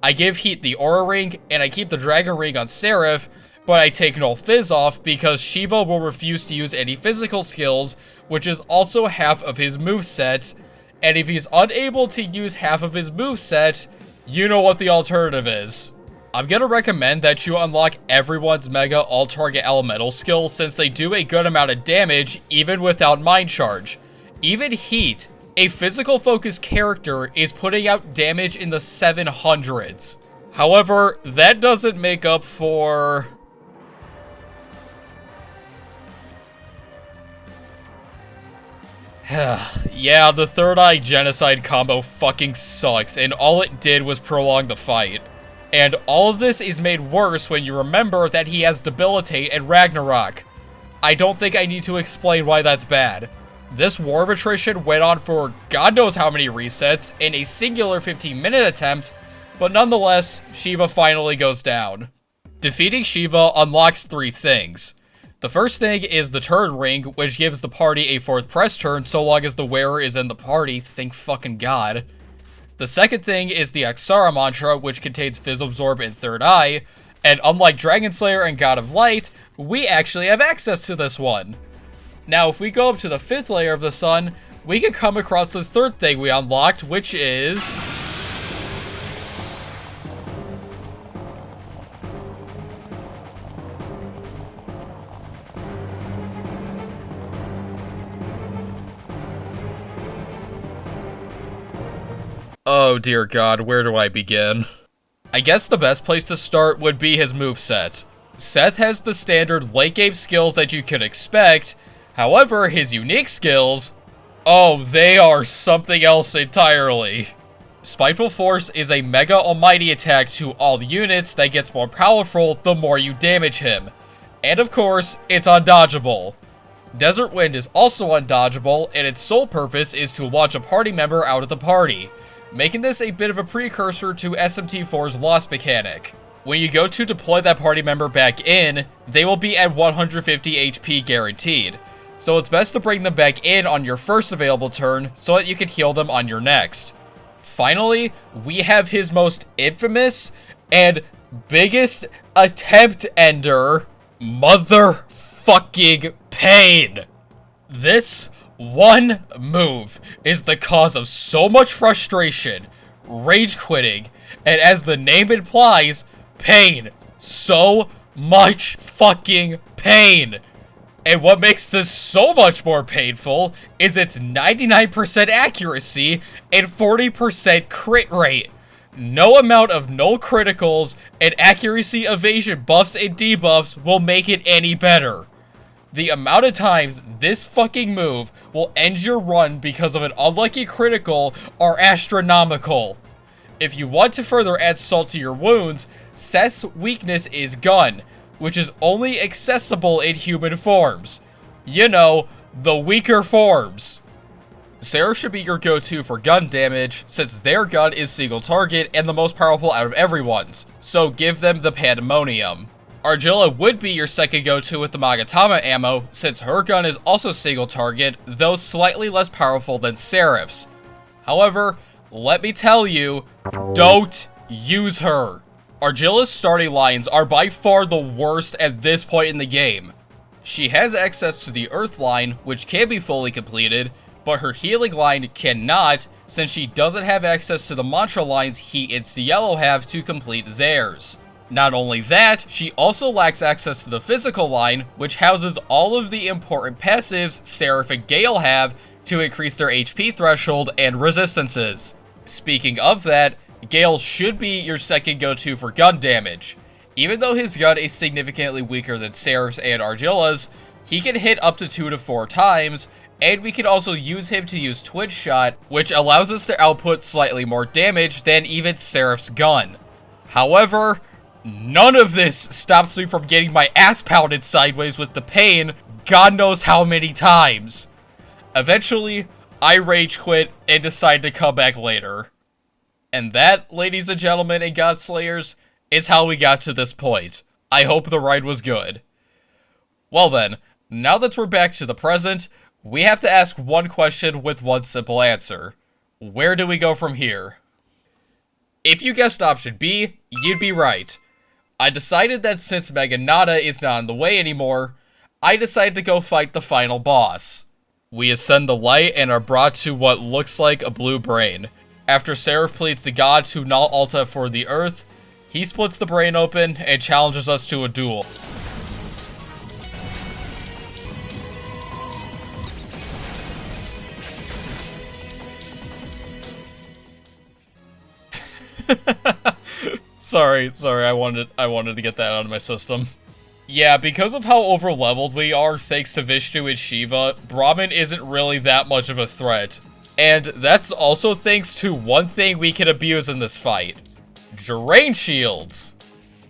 I give Heat the Aura Ring, and I keep the Dragon Ring on Seraph, but I take Null Fizz off because Shiva will refuse to use any physical skills, which is also half of his moveset, and if he's unable to use half of his moveset, you know what the alternative is. I'm gonna recommend that you unlock everyone's Mega All-Target Elemental skill since they do a good amount of damage even without Mind Charge. Even Heat, a physical focused character, is putting out damage in the 700s. However, that doesn't make up for... yeah, the Third Eye Genocide combo fucking sucks, and all it did was prolong the fight. And all of this is made worse when you remember that he has Debilitate and Ragnarok. I don't think I need to explain why that's bad. This War of Attrition went on for God knows how many resets in a singular 15-minute attempt, but nonetheless, Shiva finally goes down. Defeating Shiva unlocks 3 things. The first thing is the Turn Ring, which gives the party a 4th press turn so long as the wearer is in the party, thank fucking god. The second thing is the Aksara mantra, which contains Fizz Absorb and Third Eye, and unlike Dragon Slayer and God of Light, we actually have access to this one. Now, if we go up to the 5th layer of the sun, we can come across the third thing we unlocked, which is... oh dear god, where do I begin? I guess the best place to start would be his moveset. Seth has the standard late game skills that you could expect, however, his unique skills, oh, they are something else entirely. Spiteful Force is a mega almighty attack to all units that gets more powerful the more you damage him. And of course, it's undodgeable. Desert Wind is also undodgeable, and its sole purpose is to launch a party member out of the party, making this a bit of a precursor to SMT4's Lost mechanic. When you go to deploy that party member back in, they will be at 150 HP guaranteed, so it's best to bring them back in on your first available turn so that you can heal them on your next. Finally, we have his most infamous and biggest attempt ender, Motherfucking Pain. This one move is the cause of so much frustration, rage quitting, and as the name implies, pain. So much fucking pain. And what makes this so much more painful is its 99% accuracy and 40% crit rate. No amount of null criticals and accuracy evasion buffs and debuffs will make it any better. The amount of times this fucking move will end your run because of an unlucky critical are astronomical. If you want to further add salt to your wounds, Seth's weakness is Gun, which is only accessible in human forms. You know, the weaker forms. Sarah should be your go-to for gun damage, since their gun is single target and the most powerful out of everyone's, so give them the Pandemonium. Argilla would be your second go-to with the Magatama ammo, since her gun is also single target, though slightly less powerful than Seraph's. However, let me tell you, don't use her. Argilla's starting lines are by far the worst at this point in the game. She has access to the Earth line, which can be fully completed, but her healing line cannot, since she doesn't have access to the mantra lines Heat and Cielo have to complete theirs. Not only that, she also lacks access to the physical line, which houses all of the important passives Seraph and Gale have to increase their HP threshold and resistances. Speaking of that, Gale should be your second go-to for gun damage. Even though his gun is significantly weaker than Seraph's and Argilla's, he can hit up to 2 to 4 times, and we can also use him to use Twin Shot, which allows us to output slightly more damage than even Seraph's gun. However, none of this stops me from getting my ass pounded sideways with the pain God knows how many times. Eventually, I rage quit and decide to come back later. And that, ladies and gentlemen and Godslayers, is how we got to this point. I hope the ride was good. Well then, now that we're back to the present, we have to ask one question with one simple answer. Where do we go from here? If you guessed option B, you'd be right. I decided that since Megido is not in the way anymore, I decided to go fight the final boss. We ascend the light and are brought to what looks like a blue brain. After Seraph pleads to God to null Alta for the Earth, he splits the brain open and challenges us to a duel. Sorry, I wanted to get that out of my system. Yeah, because of how overleveled we are thanks to Vishnu and Shiva, Brahmin isn't really that much of a threat. And that's also thanks to one thing we can abuse in this fight. Drain shields!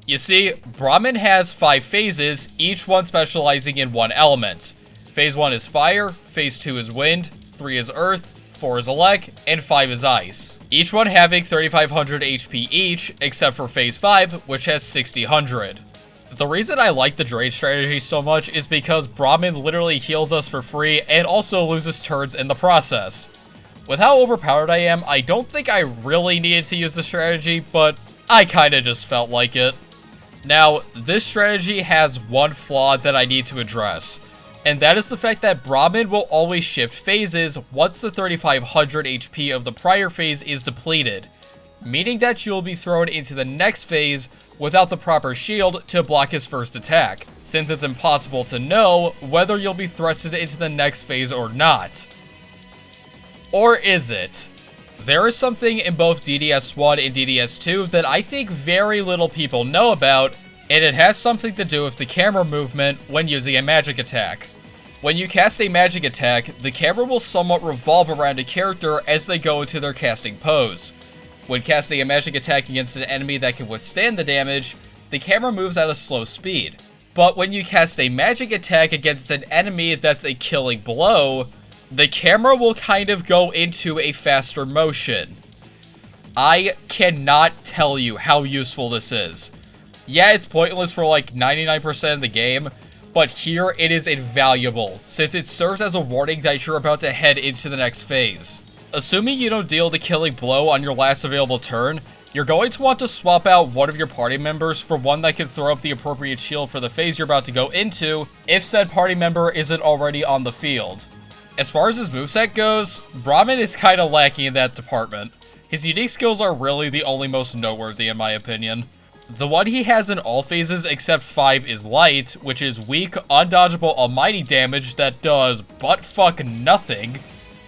You see, Brahmin has 5 phases, each one specializing in one element. Phase 1 is fire, phase 2 is wind, 3 is earth, 4 is elect, and 5 is ice. Each one having 3500 HP each, except for phase 5, which has 6000. The reason I like the drain strategy so much is because Brahmin literally heals us for free and also loses turns in the process. With how overpowered I am, I don't think I really needed to use the strategy, but I kinda just felt like it. Now, this strategy has one flaw that I need to address, and that is the fact that Brahmin will always shift phases once the 3500 HP of the prior phase is depleted, meaning that you'll be thrown into the next phase without the proper shield to block his first attack, since it's impossible to know whether you'll be thrusted into the next phase or not. Or is it? There is something in both DDS1 and DDS2 that I think very little people know about, and it has something to do with the camera movement when using a magic attack. When you cast a magic attack, the camera will somewhat revolve around a character as they go into their casting pose. When casting a magic attack against an enemy that can withstand the damage, the camera moves at a slow speed. But when you cast a magic attack against an enemy that's a killing blow, the camera will kind of go into a faster motion. I cannot tell you how useful this is. Yeah, it's pointless for like 99% of the game, but here it is invaluable, since it serves as a warning that you're about to head into the next phase. Assuming you don't deal the killing blow on your last available turn, you're going to want to swap out one of your party members for one that can throw up the appropriate shield for the phase you're about to go into, if said party member isn't already on the field. As far as his moveset goes, Brahmin is kinda lacking in that department. His unique skills are really the only most noteworthy in my opinion. The one he has in all phases except 5 is Light, which is weak, undodgeable almighty damage that does butt-fuck nothing.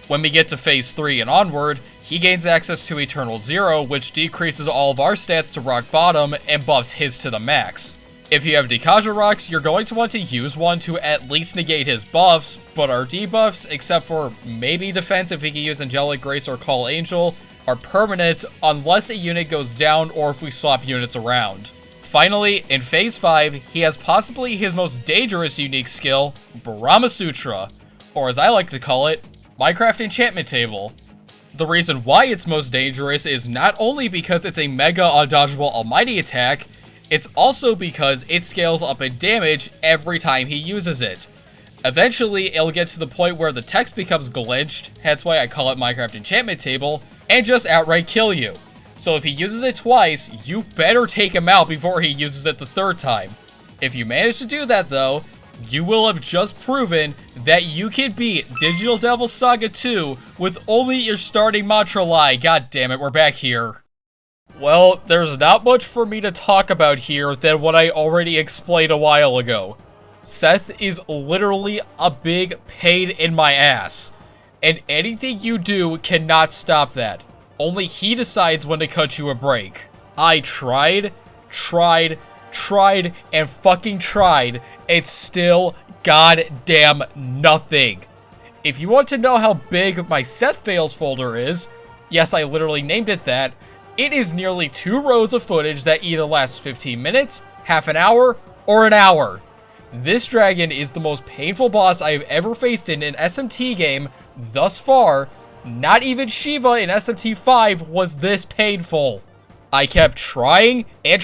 When we get to phase 3 and onward, he gains access to Eternal Zero, which decreases all of our stats to rock bottom and buffs his to the max. If you have Dekaja rocks, you're going to want to use one to at least negate his buffs, but our debuffs, except for maybe defense if we can use Angelic Grace or Call Angel, are permanent unless a unit goes down or if we swap units around. Finally, in phase 5, he has possibly his most dangerous unique skill, Brahma Sutra, or as I like to call it, Minecraft enchantment table. The reason why it's most dangerous is not only because it's a mega undodgeable almighty attack, it's also because it scales up in damage every time he uses it. Eventually, it'll get to the point where the text becomes glitched, hence why I call it Minecraft enchantment table, and just outright kill you. So if he uses it twice, you better take him out before he uses it the third time. If you manage to do that though, you will have just proven that you can beat Digital Devil Saga 2 with only your starting mantra lie. God damn it, we're back here. Well, there's not much for me to talk about here than what I already explained a while ago. Seth is literally a big pain in my ass, and anything you do cannot stop that. Only he decides when to cut you a break. I tried, and fucking tried, it's still goddamn nothing. If you want to know how big my Seth fails folder is, yes, I literally named it that, it is nearly 2 rows of footage that either lasts 15 minutes, half an hour, or an hour. This dragon is the most painful boss I have ever faced in an SMT game thus far. Not even Shiva in SMT 5 was this painful. I kept trying, and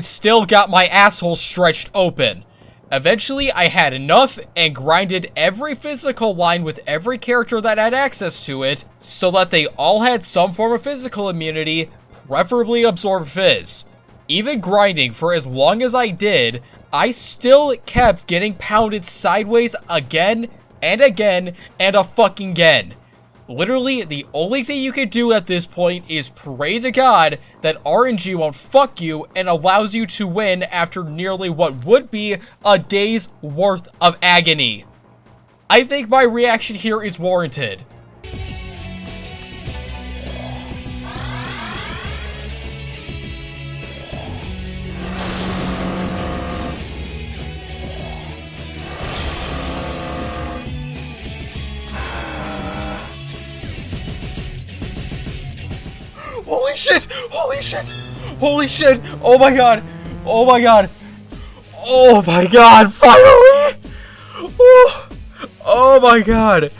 still got my asshole stretched open. Eventually, I had enough and grinded every physical line with every character that had access to it, so that they all had some form of physical immunity, preferably absorb fizz. Even grinding for as long as I did, I still kept getting pounded sideways again and again and a fucking again. Literally, the only thing you can do at this point is pray to God that RNG won't fuck you and allows you to win after nearly what would be a day's worth of agony. I think my reaction here is warranted. Holy shit! Holy shit! Holy shit! Oh my god! Oh my god! Oh my god! Finally! Oh my god!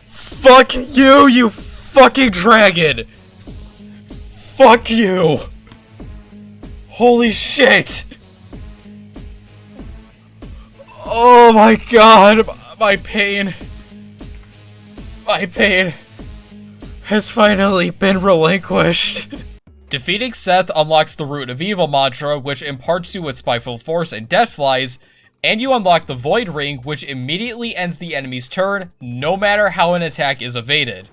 Fuck you, you fucking dragon! Fuck you! Holy shit! Oh my god! My pain has finally been relinquished. Defeating Seth unlocks the Root of Evil mantra, which imparts you with Spiteful Force and Deathflies, and you unlock the Void Ring, which immediately ends the enemy's turn, no matter how an attack is evaded.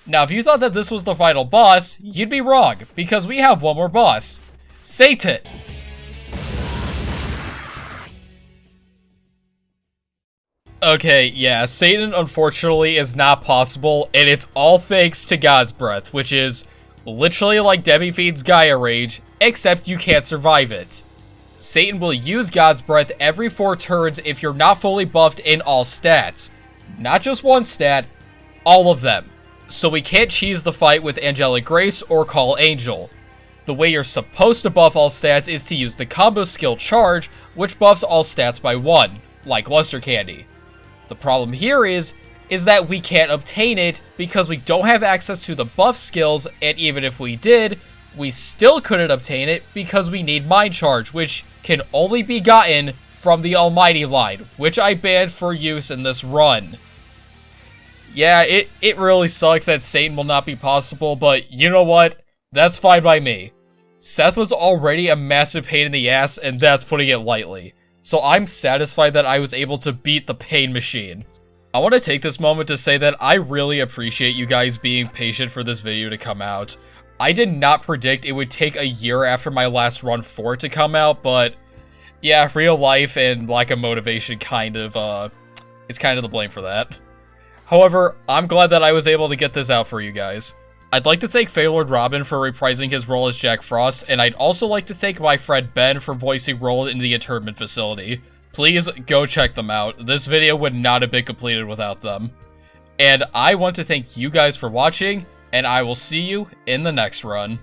Now, if you thought that this was the final boss, you'd be wrong, because we have one more boss. Satan! Okay, yeah, Satan unfortunately is not possible, and it's all thanks to God's Breath, which is literally like Debbie Feed's Gaia Rage, except you can't survive it. Satan will use God's Breath every 4 turns if you're not fully buffed in all stats. Not just one stat, all of them. So we can't cheese the fight with Angelic Grace or Call Angel. The way you're supposed to buff all stats is to use the combo skill Charge, which buffs all stats by 1, like Luster Candy. The problem here is that we can't obtain it because we don't have access to the buff skills, and even if we did, we still couldn't obtain it because we need Mind Charge, which can only be gotten from the Almighty line, which I banned for use in this run. Yeah, it really sucks that Satan will not be possible, but you know what? That's fine by me. Seth was already a massive pain in the ass, and that's putting it lightly. So I'm satisfied that I was able to beat the pain machine. I want to take this moment to say that I really appreciate you guys being patient for this video to come out. I did not predict it would take a year after my last run for it to come out, but yeah, real life and lack of motivation is kind of the blame for that. However, I'm glad that I was able to get this out for you guys. I'd like to thank FeyLordRobin for reprising his role as Jack Frost, and I'd also like to thank my friend Ben for voicing Roland in the internment facility. Please go check them out. This video would not have been completed without them. And I want to thank you guys for watching, and I will see you in the next run.